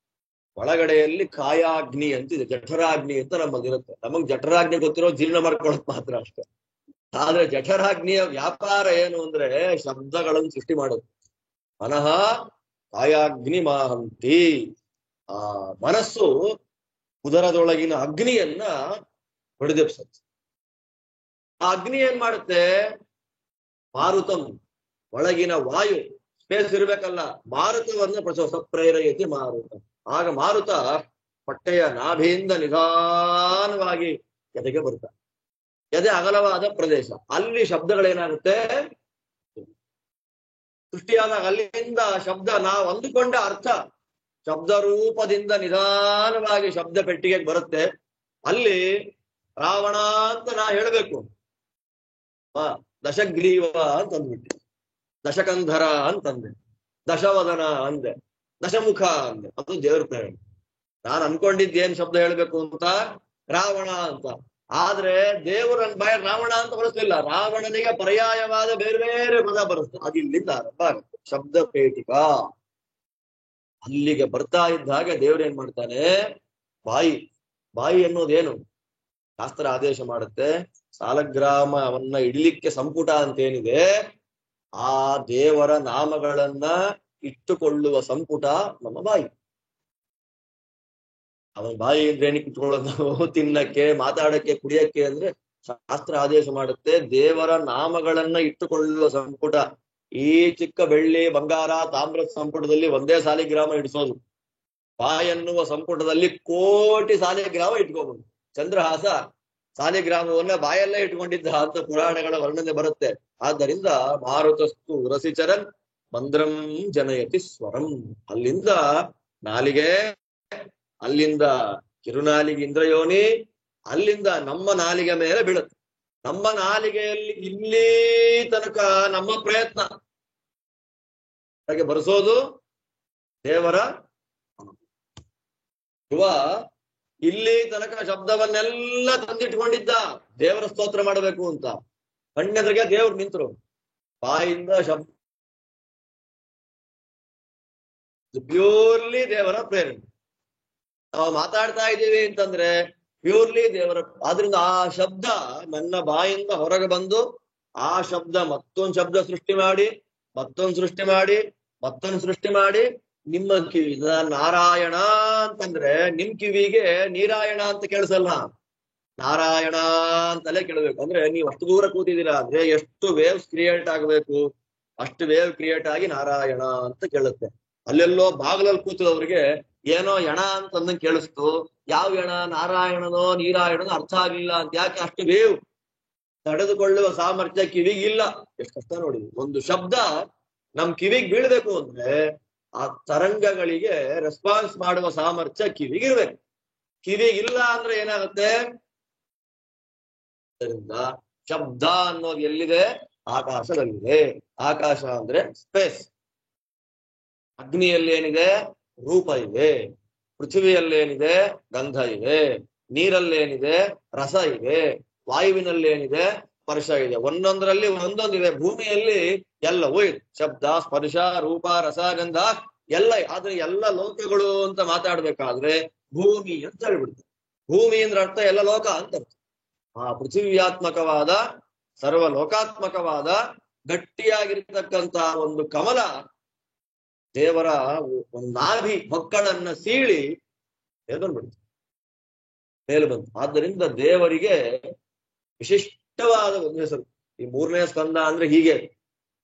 A: ಒಳಗಡೆಯಲ್ಲಿ ಕಾಯಾಗ್ನಿ ಅಂತಿದೆ, ಜಠರಾಗ್ನಿ ಅಂತ ನಮ್ಮಲ್ಲಿರುತ್ತೆ. ನಮಗ್ ಜಠರಾಗ್ನಿ ಗೊತ್ತಿರೋ ಜೀರ್ಣ ಮಾಡ್ಕೊಳ್ಳೋದು ಮಾತ್ರ ಅಷ್ಟೇ. ಆದ್ರೆ ಜಠರಾಗ್ನಿಯ ವ್ಯಾಪಾರ ಏನು ಅಂದ್ರೆ ಶಬ್ದಗಳನ್ನು ಸೃಷ್ಟಿ ಮಾಡೋದು. ಮನಃ ಕಾಯಾಗ್ನಿ ಮಾಹಂತಿ. ಆ ಮನಸ್ಸು ಉದರದೊಳಗಿನ ಅಗ್ನಿಯನ್ನ ಹೊಡೆದೆಪ್ಸತ್ತೆ. ಆ ಅಗ್ನಿ ಏನ್ ಮಾಡುತ್ತೆ, ಮಾರುತಂ, ಒಳಗಿನ ವಾಯು ಸ್ಪೇಸ್ ಇರ್ಬೇಕಲ್ಲ, ಮಾರುತವನ್ನು ಸಪ್ರೇರಯತಿ ಮಾರುತ. ಆಗ ಮಾರುತ ಹೊಟ್ಟೆಯ ನಾಭಿಯಿಂದ ನಿಧಾನವಾಗಿ ಎದೆಗೆ ಬರುತ್ತಾರೆ. ಎದೆ ಅಗಲವಾದ ಪ್ರದೇಶ, ಅಲ್ಲಿ ಶಬ್ದಗಳೇನಾಗುತ್ತೆ ಸೃಷ್ಟಿಯಾದಾಗ ಅಲ್ಲಿಂದ ಶಬ್ದ ನಾವು ಅಂದುಕೊಂಡ ಅರ್ಥ ಶಬ್ದ ರೂಪದಿಂದ ನಿಧಾನವಾಗಿ ಶಬ್ದ ಪೆಟ್ಟಿಗೆಗೆ ಬರುತ್ತೆ. ಅಲ್ಲಿ ರಾವಣ ಅಂತ ನಾ ಹೇಳ್ಬೇಕು, ದಶಗ್ರೀವ ಅಂತ ಅಂದ್ಬಿಟ್ಟೆ, ದಶಕಂಧರ ಅಂತಂದೆ, ದಶವದನ ಅಂದೆ, ದಶಮುಖ ಅಂದೆ. ಅದು ದೇವ್ರ ಪ್ರೇರಣೆ. ನಾನು ಅನ್ಕೊಂಡಿದ್ದೇನ್ ಶಬ್ದ ಹೇಳ್ಬೇಕು ಅಂತ, ರಾವಣ ಅಂತ. ಆದ್ರೆ ದೇವರ ಬಾಯ ರಾವಣ ಅಂತ ಬರೆಸ್ಲಿಲ್ಲ, ರಾವಣನಿಗೆ ಪರ್ಯಾಯವಾದ ಬೇರೆ ಬೇರೆ ಪದ ಬರುತ್ತೆ. ಅದು ಇಲ್ಲಿಂದ ಆರಂಭ ಆಗುತ್ತೆ, ಶಬ್ದ ಪೇಟಿಕ. ಅಲ್ಲಿಗೆ ಬರ್ತಾ ಇದ್ದ ಹಾಗೆ ದೇವ್ರೇನ್ ಮಾಡ್ತಾನೆ, ಬಾಯಿ ಅನ್ನೋದೇನು ಶಾಸ್ತ್ರ ಆದೇಶ ಮಾಡುತ್ತೆ. ಸಾಲಗ್ರಾಮವನ್ನ ಇಡ್ಲಿಕ್ಕೆ ಸಂಪುಟ ಅಂತೇನಿದೆ, ಆ ದೇವರ ನಾಮಗಳನ್ನ ಇಟ್ಟುಕೊಳ್ಳುವ ಸಂಪುಟ ನಮ್ಮ ಬಾಯಿ. ಅವನ ಬಾಯಿ ಅಂದ್ರೆ ಏನಕ್ಕೆ ಇಟ್ಕೊಳ್ಳೋದು, ತಿನ್ನಕ್ಕೆ, ಮಾತಾಡಕ್ಕೆ, ಕುಡಿಯಕ್ಕೆ ಅಂದ್ರೆ ಶಾಸ್ತ್ರ ಆದೇಶ ಮಾಡುತ್ತೆ. ದೇವರ ನಾಮಗಳನ್ನ ಇಟ್ಟುಕೊಳ್ಳುವ ಸಂಪುಟ. ಈ ಚಿಕ್ಕ ಬೆಳ್ಳಿ ಬಂಗಾರ ತಾಮ್ರದ ಸಂಪುಟದಲ್ಲಿ ಒಂದೇ ಸಾಲಿಗ್ರಾಮ ಇಡಿಸೋದು, ಬಾಯಿ ಅನ್ನುವ ಸಂಪುಟದಲ್ಲಿ ಕೋಟಿ ಸಾಲಿಗ್ರಾಮ ಇಟ್ಕೋಬಹುದು. ಚಂದ್ರಹಾಸ ಸಾಲಿಗ್ರಾಮವನ್ನ ಬಾಯಲ್ಲೇ ಇಟ್ಕೊಂಡಿದ್ದ ಅಂತ ಪುರಾಣಗಳ ವರ್ಣನೆ ಬರುತ್ತೆ. ಆದ್ದರಿಂದ ಮಾರುತಸ್ತು ರಸಿಚರನ್ ಮಂದ್ರಂ ಜನಯತಿ ಸ್ವರಂ. ಅಲ್ಲಿಂದ ನಾಲಿಗೆ, ಅಲ್ಲಿಂದ ಕಿರುನಾಲಿಗೆ ಇಂದ್ರಯೋನಿ, ಅಲ್ಲಿಂದ ನಮ್ಮ ನಾಲಿಗೆ ಮೇಲೆ ಬೀಳುತ್ತೆ. ನಮ್ಮ ನಾಲಿಗೆಯಲ್ಲಿ ಇಲ್ಲಿ ತನಕ ನಮ್ಮ ಪ್ರಯತ್ನ ಹಾಗೆ ಬರೆಸೋದು ದೇವರ. ಇವ ಇಲ್ಲಿ ತನಕ ಶಬ್ದವನ್ನೆಲ್ಲ ತಂದಿಟ್ಕೊಂಡಿದ್ದ ದೇವರ ಸ್ತೋತ್ರ ಮಾಡಬೇಕು ಅಂತ. ಕಣ್ಣೆದ್ರಿಗೆ ದೇವ್ರು ನಿಂತರು, ಬಾಯಿಂದ ಶಬ್ದ ಪ್ಯೂರ್ಲಿ ದೇವರ ಪ್ರೇರಣೆ. ನಾವು ಮಾತಾಡ್ತಾ ಇದ್ದೀವಿ ಅಂತಂದ್ರೆ ಪ್ಯೂರ್ಲಿ ದೇವರ. ಆದ್ರಿಂದ ಆ ಶಬ್ದ ನನ್ನ ಬಾಯಿಂದ ಹೊರಗೆ ಬಂದು ಆ ಶಬ್ದ ಮತ್ತೊಂದು ಶಬ್ದ ಸೃಷ್ಟಿ ಮಾಡಿ, ಮತ್ತೊಂದು ಸೃಷ್ಟಿ ಮಾಡಿ, ಮತ್ತೊಂದು ಸೃಷ್ಟಿ ಮಾಡಿ ನಿಮ್ಮ ಕಿವಿ ನಾರಾಯಣ ಅಂತಂದ್ರೆ ನಿಮ್ ಕಿವಿಗೆ ನೀರಾಯಣ ಅಂತ ಕೇಳಿಸಲ್ಲ, ನಾರಾಯಣ ಅಂತಲೇ ಕೇಳಬೇಕು. ಅಂದ್ರೆ ನೀವು ಅಷ್ಟು ದೂರ ಕೂತಿದ್ದೀರಾ ಅಂದ್ರೆ ಎಷ್ಟು ವೇವ್ಸ್ ಕ್ರಿಯೇಟ್ ಆಗ್ಬೇಕು, ಅಷ್ಟು ವೇವ್ ಕ್ರಿಯೇಟ್ ಆಗಿ ನಾರಾಯಣ ಅಂತ ಕೇಳುತ್ತೆ. ಅಲ್ಲೆಲ್ಲೋ ಬಾಗಿಲಲ್ಲಿ ಕೂತಿದವ್ರಿಗೆ ಏನೋ ಎಣ ಅಂತಂದಂಗೆ ಕೇಳಿಸ್ತು. ಯಾವ ಎಣ, ನಾರಾಯಣನೋ ನೀರಾಯಣನೋ ಅರ್ಥ ಆಗ್ಲಿಲ್ಲ ಅಂತ. ಯಾಕೆ, ಅಷ್ಟು ವೇವ್ ತಡೆದುಕೊಳ್ಳುವ ಸಾಮರ್ಥ್ಯ ಕಿವಿಗಿಲ್ಲ. ಎಷ್ಟು ಕಷ್ಟ ನೋಡಿ. ಒಂದು ಶಬ್ದ ನಮ್ ಕಿವಿಗೆ ಬೀಳ್ಬೇಕು ಅಂದ್ರೆ ಆ ತರಂಗಗಳಿಗೆ ರೆಸ್ಪಾನ್ಸ್ ಮಾಡುವ ಸಾಮರ್ಥ್ಯ ಕಿವಿಗಿರ್ಬೇಕು. ಕಿವಿಗಿಲ್ಲ ಅಂದ್ರೆ ಏನಾಗುತ್ತೆ, ಅದರಿಂದ ಶಬ್ದ ಅನ್ನೋದು ಎಲ್ಲಿದೆ, ಆಕಾಶದಲ್ಲಿದೆ. ಆಕಾಶ ಅಂದ್ರೆ ಸ್ಪೇಸ್. ಅಗ್ನಿಯಲ್ಲಿ ಏನಿದೆ, ರೂಪ ಇದೆ. ಪೃಥ್ವಿಯಲ್ಲೇನಿದೆ, ಗಂಧ ಇದೆ. ನೀರಲ್ಲೇನಿದೆ, ರಸ ಇದೆ. ವಾಯುವಿನಲ್ಲೇನಿದೆ, ಸ್ಪರ್ಶ ಇದೆ, ಒಂದೊಂದರಲ್ಲಿ ಒಂದೊಂದಿದೆ. ಭೂಮಿಯಲ್ಲಿ ಎಲ್ಲವೂ ಇದೆ, ಶಬ್ದ ಸ್ಪರ್ಶ ರೂಪ ರಸ ಗಂಧ ಎಲ್ಲ. ಆದ್ರೆ ಎಲ್ಲ ಲೋಕಗಳು ಅಂತ ಮಾತಾಡ್ಬೇಕಾದ್ರೆ ಭೂಮಿ ಅಂತ ಹೇಳ್ಬಿಡ್ತಾರೆ. ಭೂಮಿ ಅಂದ್ರೆ ಅರ್ಥ ಎಲ್ಲ ಲೋಕ ಅಂತ ಅರ್ಥ. ಆ ಪೃಥಿವ್ಯಾತ್ಮಕವಾದ ಸರ್ವ ಲೋಕಾತ್ಮಕವಾದ ಗಟ್ಟಿಯಾಗಿರ್ತಕ್ಕಂತ ಒಂದು ಕಮಲ ದೇವರ ಒಂದು ನಾಭಿ ಮಕ್ಕಳನ್ನ ಸೀಳಿ ಮೇಲೆ ಬಂತು. ಆದ್ದರಿಂದ ದೇವರಿಗೆ ವಿಶಿಷ್ಟವಾದ ಒಂದು ಹೆಸರು. ಈ 3ನೇ ಸ್ಕಂದ ಅಂದ್ರೆ ಹೀಗೆ,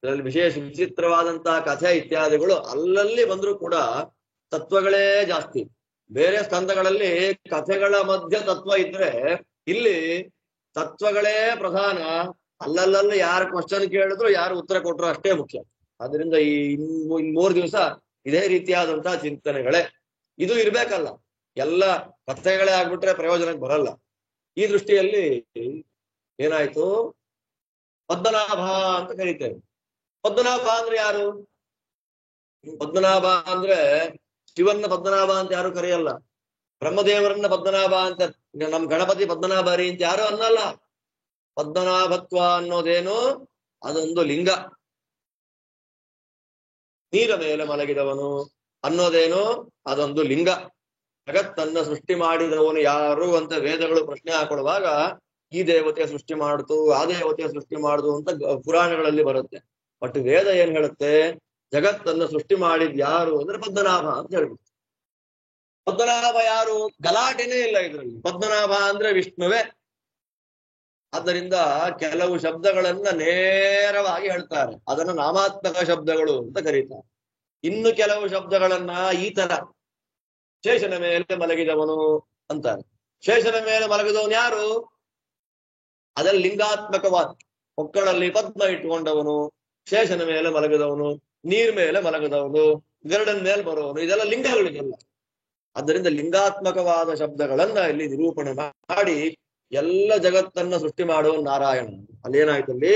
A: ಇದರಲ್ಲಿ ವಿಶೇಷ ವಿಚಿತ್ರವಾದಂತಹ ಕಥೆ ಇತ್ಯಾದಿಗಳು ಅಲ್ಲಲ್ಲಿ ಬಂದ್ರೂ ಕೂಡ ತತ್ವಗಳೇ ಜಾಸ್ತಿ. ಬೇರೆ ಸ್ಕಂದಗಳಲ್ಲಿ ಕಥೆಗಳ ಮಧ್ಯ ತತ್ವ ಇದ್ರೆ, ಇಲ್ಲಿ ತತ್ವಗಳೇ ಪ್ರಧಾನ. ಅಲ್ಲಲ್ಲಿ ಯಾರು ಕ್ವಶನ್ ಕೇಳಿದ್ರು ಯಾರು ಉತ್ತರ ಕೊಟ್ರು ಅಷ್ಟೇ ಮುಖ್ಯ. ಆದ್ರಿಂದ ಈ 3 ದಿವಸ ಇದೇ ರೀತಿಯಾದಂತಹ ಚಿಂತನೆಗಳೇ. ಇದು ಇರ್ಬೇಕಲ್ಲ, ಎಲ್ಲ ಕಥೆಗಳೇ ಆಗ್ಬಿಟ್ರೆ ಪ್ರಯೋಜನಕ್ಕೆ ಬರಲ್ಲ. ಈ ದೃಷ್ಟಿಯಲ್ಲಿ ಏನಾಯ್ತು, ಪದ್ಮನಾಭ ಅಂತ ಕರೀತೇವೆ. ಪದ್ಮನಾಭ ಅಂದ್ರೆ ಯಾರು? ಪದ್ಮನಾಭ ಅಂದ್ರೆ ಶಿವನ್ನ ಪದ್ಮನಾಭ ಅಂತ ಯಾರು ಕರೆಯಲ್ಲ, ಬ್ರಹ್ಮದೇವರನ್ನ ಪದ್ಮನಾಭ ಅಂತ, ನಮ್ ಗಣಪತಿ ಪದ್ಮನಾಭರಿ ಅಂತ ಯಾರು ಅನ್ನಲ್ಲ. ಪದ್ಮನಾಭತ್ವ ಅನ್ನೋದೇನು, ಅದೊಂದು ಲಿಂಗ. ನೀರ ಮೇಲೆ ಮಲಗಿದವನು ಅನ್ನೋದೇನು, ಅದೊಂದು ಲಿಂಗ. ಜಗತ್ತನ್ನ ಸೃಷ್ಟಿ ಮಾಡಿದವನು ಯಾರು ಅಂತ ವೇದಗಳು ಪ್ರಶ್ನೆ ಹಾಕೊಳ್ಳುವಾಗ ಈ ದೇವತೆಯ ಸೃಷ್ಟಿ ಮಾಡ್ತು, ಆ ದೇವತೆಯ ಸೃಷ್ಟಿ ಮಾಡುದು ಅಂತ ಪುರಾಣಗಳಲ್ಲಿ ಬರುತ್ತೆ. ಬಟ್ ವೇದ ಏನ್ ಹೇಳುತ್ತೆ, ಜಗತ್ತನ್ನ ಸೃಷ್ಟಿ ಮಾಡಿದ್ ಯಾರು ಅಂದ್ರೆ ಪದ್ಮನಾಭ ಅಂತ ಹೇಳ್ಬಿಟ್ಟು. ಪದ್ಮನಾಭ ಯಾರು, ಗಲಾಟೆನೇ ಇಲ್ಲ ಇದರಲ್ಲಿ. ಪದ್ಮನಾಭ ಅಂದ್ರೆ ವಿಷ್ಣುವೇ. ಆದ್ದರಿಂದ ಕೆಲವು ಶಬ್ದಗಳನ್ನ ನೇರವಾಗಿ ಹೇಳ್ತಾರೆ, ಅದನ್ನ ನಾಮಾತ್ಮಕ ಶಬ್ದಗಳು ಅಂತ ಕರೀತಾರೆ. ಇನ್ನು ಕೆಲವು ಶಬ್ದಗಳನ್ನ ಈ ತರ ಶೇಷನ ಮೇಲೆ ಮಲಗಿದವನು ಅಂತಾರೆ. ಶೇಷನ ಮೇಲೆ ಮಲಗಿದವನು ಯಾರು, ಅದರಲ್ಲಿ ಲಿಂಗಾತ್ಮಕವಾದ ಹೊಕ್ಕಳಲ್ಲಿ ಪದ್ಮ ಇಟ್ಟುಕೊಂಡವನು, ಶೇಷನ ಮೇಲೆ ಮಲಗಿದವನು, ನೀರ್ ಮೇಲೆ ಮಲಗಿದವನು, ಗರುಡನ ಮೇಲೆ ಬರುವವನು, ಇದೆಲ್ಲ ಲಿಂಗಗಳಿಗೆಲ್ಲ. ಆದ್ದರಿಂದ ಲಿಂಗಾತ್ಮಕವಾದ ಶಬ್ದಗಳನ್ನ ಇಲ್ಲಿ ನಿರೂಪಣೆ ಮಾಡಿ ಎಲ್ಲ ಜಗತ್ತನ್ನ ಸೃಷ್ಟಿ ಮಾಡುವ ನಾರಾಯಣ. ಅಲ್ಲೇನಾಯ್ತು, ಅಲ್ಲಿ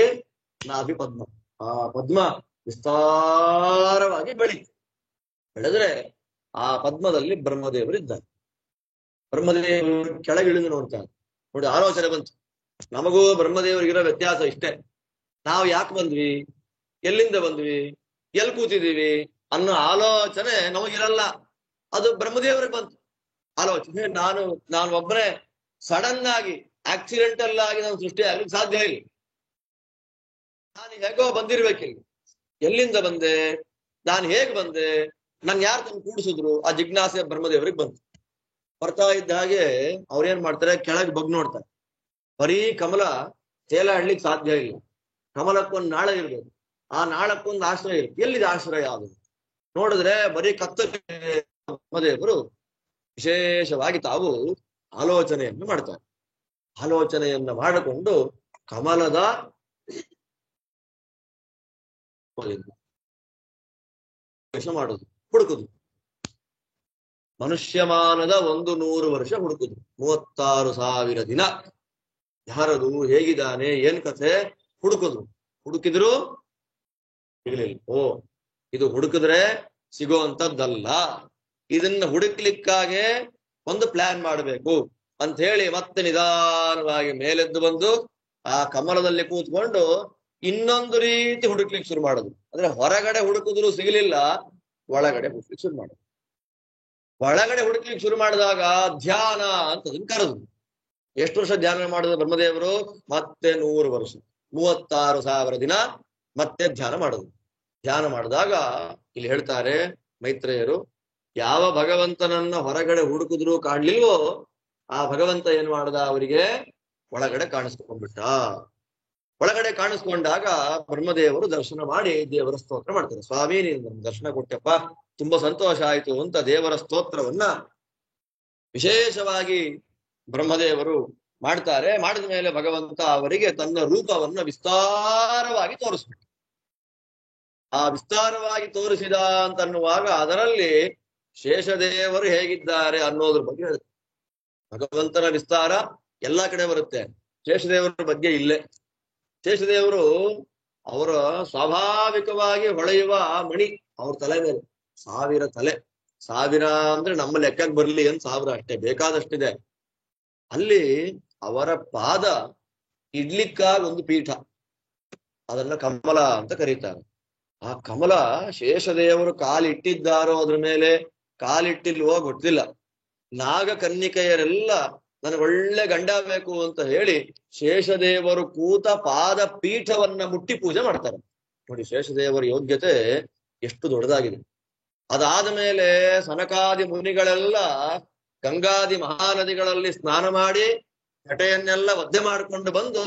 A: ನಾಭಿ ಪದ್ಮ. ಆ ಪದ್ಮ ವಿಸ್ತಾರವಾಗಿ ಬೆಳೆದ್ರೆ ಆ ಪದ್ಮದಲ್ಲಿ ಬ್ರಹ್ಮದೇವರಿದ್ದಾರೆ. ಬ್ರಹ್ಮದೇವರು ಕೆಳಗಿಳಿದು ನೋಡ್ತಾರೆ. ನೋಡಿ, ಆಲೋಚನೆ ಬಂತು. ನಮಗೂ ಬ್ರಹ್ಮದೇವರಿಗಿರೋ ವ್ಯತ್ಯಾಸ ಇಷ್ಟೇ. ನಾವು ಯಾಕೆ ಬಂದ್ವಿ, ಎಲ್ಲಿಂದ ಬಂದ್ವಿ, ಎಲ್ಲಿ ಕೂತಿದೀವಿ ಅನ್ನೋ ಆಲೋಚನೆ ನಮಗಿರಲ್ಲ. ಅದು ಬ್ರಹ್ಮದೇವರಿಗೆ ಬಂತು ಆಲೋಚನೆ. ನಾನು ಒಬ್ಬನೇ ಸಡನ್ ಆಗಿ ಆಕ್ಸಿಡೆಂಟಲ್ ಆಗಿ ನಾನು ಸೃಷ್ಟಿ ಆಗ್ಲಿಕ್ಕೆ ಸಾಧ್ಯ ಇಲ್ಲ. ನಾನು ಹೇಗೋ ಬಂದಿರ್ಬೇಕಿಲ್ಲ. ಎಲ್ಲಿಂದ ಬಂದೆ, ನಾನು ಹೇಗ್ ಬಂದೆ, ನನ್ ಯಾರು ತಂದು ಕೂಡಿಸಿದ್ರು, ಆ ಜಿಜ್ಞಾಸೆ ಬ್ರಹ್ಮದೇವರಿಗೆ ಬಂತು. ಬರ್ತಾ ಇದ್ದ ಹಾಗೆ ಅವ್ರೇನ್ ಮಾಡ್ತಾರೆ, ಕೆಳಗೆ ಬಗ್ ನೋಡ್ತಾರೆ. ಬರೀ ಕಮಲ ತೇಲಾಡ್ಲಿಕ್ಕೆ ಸಾಧ್ಯ ಇಲ್ಲ. ಕಮಲಕ್ಕೊಂದು ನಾಳ ಇರ್ಬೇಕು, ಆ ನಾಳಕ್ಕೊಂದು ಆಶ್ರಯ ಇರುತ್ತೆ. ಎಲ್ಲಿದೆ ಆಶ್ರಯ? ಅದು ನೋಡಿದ್ರೆ ಬರೀ ಕತ್ತಲೆ. ಬ್ರಹ್ಮದೇವರು ವಿಶೇಷವಾಗಿ ತಾವು ಆಲೋಚನೆಯನ್ನು ಮಾಡ್ತಾರೆ. ಆಲೋಚನೆಯನ್ನ ಮಾಡಿಕೊಂಡು ಕಮಲದ ಮಾಡುದು, ಹುಡುಕುದು. ಮನುಷ್ಯಮಾನದ 100 ವರ್ಷ ಹುಡುಕುದು, 36,000 ದಿನ. ಯಾರದು, ಹೇಗಿದ್ದಾನೆ, ಏನ್ ಕಥೆ ಹುಡುಕಿದ್ರು ಸಿಗಲಿಲ್ಲ. ಓ, ಇದು ಹುಡುಕಿದ್ರೆ ಸಿಗುವಂತದ್ದಲ್ಲ, ಇದನ್ನ ಹುಡುಕ್ಲಿಕ್ಕಾಗೆ ಒಂದು ಪ್ಲಾನ್ ಮಾಡಬೇಕು ಅಂತ ಹೇಳಿ ಮತ್ತೆ ನಿಧಾನವಾಗಿ ಮೇಲೆದ್ದು ಬಂದು ಆ ಕಮಲದಲ್ಲಿ ಕೂತ್ಕೊಂಡು ಇನ್ನೊಂದು ರೀತಿ ಹುಡುಕ್ಲಿಕ್ಕೆ ಶುರು ಮಾಡೋದು. ಅಂದ್ರೆ ಹೊರಗಡೆ ಹುಡುಕಿದ್ರು ಸಿಗಲಿಲ್ಲ, ಒಳಗಡೆ ಹುಡುಕ್ಲಿಕ್ಕೆ ಶುರು ಮಾಡೋದು. ಒಳಗಡೆ ಹುಡುಕ್ಲಿಕ್ಕೆ ಶುರು ಮಾಡಿದಾಗ ಧ್ಯಾನ ಅಂತ ಅದನ್ನ ಕರೆದು. ಎಷ್ಟು ವರ್ಷ ಧ್ಯಾನ ಮಾಡಿದ ಬ್ರಹ್ಮದೇವರು? ಮತ್ತೆ 100 ವರ್ಷ, 36,000 ದಿನ ಮತ್ತೆ ಧ್ಯಾನ ಮಾಡುದು. ಧ್ಯಾನ ಮಾಡಿದಾಗ ಇಲ್ಲಿ ಹೇಳ್ತಾರೆ ಮೈತ್ರೇಯರು, ಯಾವ ಭಗವಂತನನ್ನ ಹೊರಗಡೆ ಹುಡುಕಿದ್ರು ಕಾಣ್ಲಿಲ್ವೋ ಆ ಭಗವಂತ ಏನ್ ಮಾಡ್ದ, ಅವರಿಗೆ ಒಳಗಡೆ ಕಾಣಿಸ್ಕೊಂಡ್ಬಿಟ್ಟ. ಒಳಗಡೆ ಕಾಣಿಸ್ಕೊಂಡಾಗ ಬ್ರಹ್ಮದೇವರು ದರ್ಶನ ಮಾಡಿ ದೇವರ ಸ್ತೋತ್ರ ಮಾಡ್ತಾರೆ. ಸ್ವಾಮಿ, ನೀನು ದರ್ಶನ ಕೊಟ್ಟಪ್ಪ, ತುಂಬಾ ಸಂತೋಷ ಆಯ್ತು ಅಂತ ದೇವರ ಸ್ತೋತ್ರವನ್ನ ವಿಶೇಷವಾಗಿ ಬ್ರಹ್ಮದೇವರು ಮಾಡ್ತಾರೆ. ಮಾಡಿದ ಮೇಲೆ ಭಗವಂತ ಅವರಿಗೆ ತನ್ನ ರೂಪವನ್ನ ವಿಸ್ತಾರವಾಗಿ ತೋರಿಸ್ಬಿಟ್ಟು, ಆ ವಿಸ್ತಾರವಾಗಿ ತೋರಿಸಿದ ಅಂತನ್ನುವಾಗ ಅದರಲ್ಲಿ ಶೇಷದೇವರು ಹೇಗಿದ್ದಾರೆ ಅನ್ನೋದ್ರ ಬಗ್ಗೆ ಹೇಳುತ್ತೆ. ಭಗವಂತನ ವಿಸ್ತಾರ ಎಲ್ಲಾ ಕಡೆ ಬರುತ್ತೆ, ಶೇಷದೇವರ ಬಗ್ಗೆ ಇಲ್ಲೇ. ಶೇಷದೇವರು ಅವರ ಸ್ವಾಭಾವಿಕವಾಗಿ ಹೊಳೆಯುವ ಮಣಿ, ಅವ್ರ ತಲೆ ಮೇಲೆ 1000 ತಲೆ. 1000 ಅಂದ್ರೆ ನಮ್ಮ ಲೆಕ್ಕಕ್ಕೆ ಬರ್ಲಿ ಅಂತ 1000 ಅಷ್ಟೇ, ಬೇಕಾದಷ್ಟಿದೆ. ಅಲ್ಲಿ ಅವರ ಪಾದ ಇಡ್ಲಿಕ್ಕಾಗಿ ಒಂದು ಪೀಠ, ಅದನ್ನ ಕಮಲ ಅಂತ ಕರೀತಾರೆ. ಆ ಕಮಲ ಶೇಷದೇವರು ಕಾಲಿಟ್ಟಿದ್ದಾರೋ ಅದ್ರ ಮೇಲೆ, ಕಾಲಿಟ್ಟಿಲ್ವೋ ಗೊತ್ತಿಲ್ಲ. ನಾಗಕನ್ನಿಕೆಯರೆಲ್ಲ ನನಗೊಳ್ಳೆ ಗಂಡ ಬೇಕು ಅಂತ ಹೇಳಿ ಶೇಷದೇವರು ಕೂತ ಪಾದ ಪೀಠವನ್ನ ಮುಟ್ಟಿ ಪೂಜೆ ಮಾಡ್ತಾರೆ. ನೋಡಿ ಶೇಷದೇವರ ಯೋಗ್ಯತೆ ಎಷ್ಟು ದೊಡ್ಡದಾಗಿದೆ. ಅದಾದ ಮೇಲೆ ಸನಕಾದಿ ಮುನಿಗಳೆಲ್ಲ ಗಂಗಾದಿ ಮಹಾನದಿಗಳಲ್ಲಿ ಸ್ನಾನ ಮಾಡಿ ಜಟೆಯನ್ನೆಲ್ಲ ಒದ್ದೆ ಮಾಡಿಕೊಂಡು ಬಂದು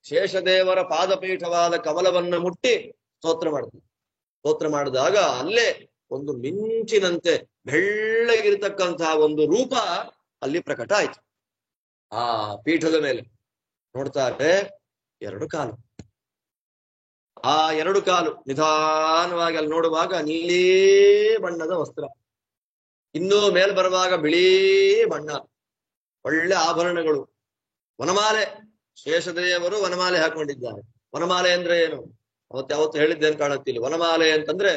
A: ಶೇಷದೇವರ ಪಾದಪೀಠವಾದ ಕಮಲವನ್ನ ಮುಟ್ಟಿ ಸ್ತೋತ್ರ ಮಾಡ್ತಾರೆ. ಸ್ತೋತ್ರ ಮಾಡಿದಾಗ ಅಲ್ಲೇ ಒಂದು ಮಿಂಚಿನಂತೆ ಬೆಳ್ಳಗಿರ್ತಕ್ಕಂತಹ ಒಂದು ರೂಪ ಅಲ್ಲಿ ಪ್ರಕಟ ಆಯ್ತು. ಆ ಪೀಠದ ಮೇಲೆ ನೋಡ್ತಾರೆ ಎರಡು ಕಾಲು. ಆ ಎರಡು ಕಾಲು ನಿಧಾನವಾಗಿ ಅಲ್ಲಿ ನೋಡುವಾಗ ನೀಲೇ ಬಣ್ಣದ ವಸ್ತ್ರ, ಇನ್ನೂ ಮೇಲ್ ಬರುವಾಗ ಬಿಳಿ ಬಣ್ಣ, ಒಳ್ಳೆ ಆಭರಣಗಳು, ವನಮಾಲೆ. ಶೇಷದೇವರು ವನಮಾಲೆ ಹಾಕೊಂಡಿದ್ದಾರೆ. ವನಮಾಲೆ ಅಂದ್ರೆ ಏನು? ಯಾವತ್ತು ಹೇಳಿದ್ದೇನು ಕಾಣುತ್ತಿಲ್ಲ. ವನಮಾಲೆ ಅಂತಂದ್ರೆ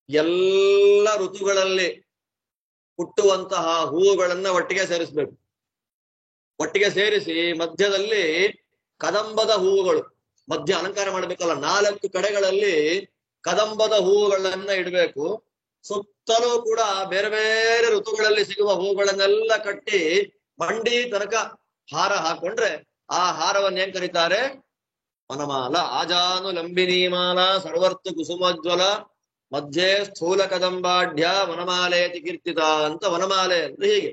A: ಎಲ್ಲ ಋತುಗಳಲ್ಲಿ ಹುಟ್ಟುವಂತಹ ಹೂವುಗಳನ್ನ ಒಟ್ಟಿಗೆ ಸೇರಿಸ್ಬೇಕು. ಒಟ್ಟಿಗೆ ಸೇರಿಸಿ ಮಧ್ಯದಲ್ಲಿ ಕದಂಬದ ಹೂವುಗಳು, ಮಧ್ಯ ಅಲಂಕಾರ ಮಾಡ್ಬೇಕಲ್ಲ, 4 ಕಡೆಗಳಲ್ಲಿ ಕದಂಬದ ಹೂವುಗಳನ್ನ ಇಡಬೇಕು. ಸುತ್ತಲೂ ಕೂಡ ಬೇರೆ ಬೇರೆ ಋತುಗಳಲ್ಲಿ ಸಿಗುವ ಹೂವುಗಳನ್ನೆಲ್ಲ ಕಟ್ಟಿ ಮಂಡಿ ತನಕ ಹಾರ ಹಾಕೊಂಡ್ರೆ ಆ ಹಾರವನ್ನ ಏನ್ ಕರೀತಾರೆ? ವನಮಾಲ. ಆಜಾನು ಲಂಬಿನಿ ಮಾಲ ಸರ್ವರ್ತು ಕುಸುಮಜ್ವಲ ಮಧ್ಯೆ ಸ್ಥೂಲ ಕದಂಬಾಢ್ಯ ವನಮಾಲೆಯತಿ ಕೀರ್ತಿತ ಅಂತ ವನಮಾಲೆ ಅಂದ್ರೆ ಹೀಗೆ.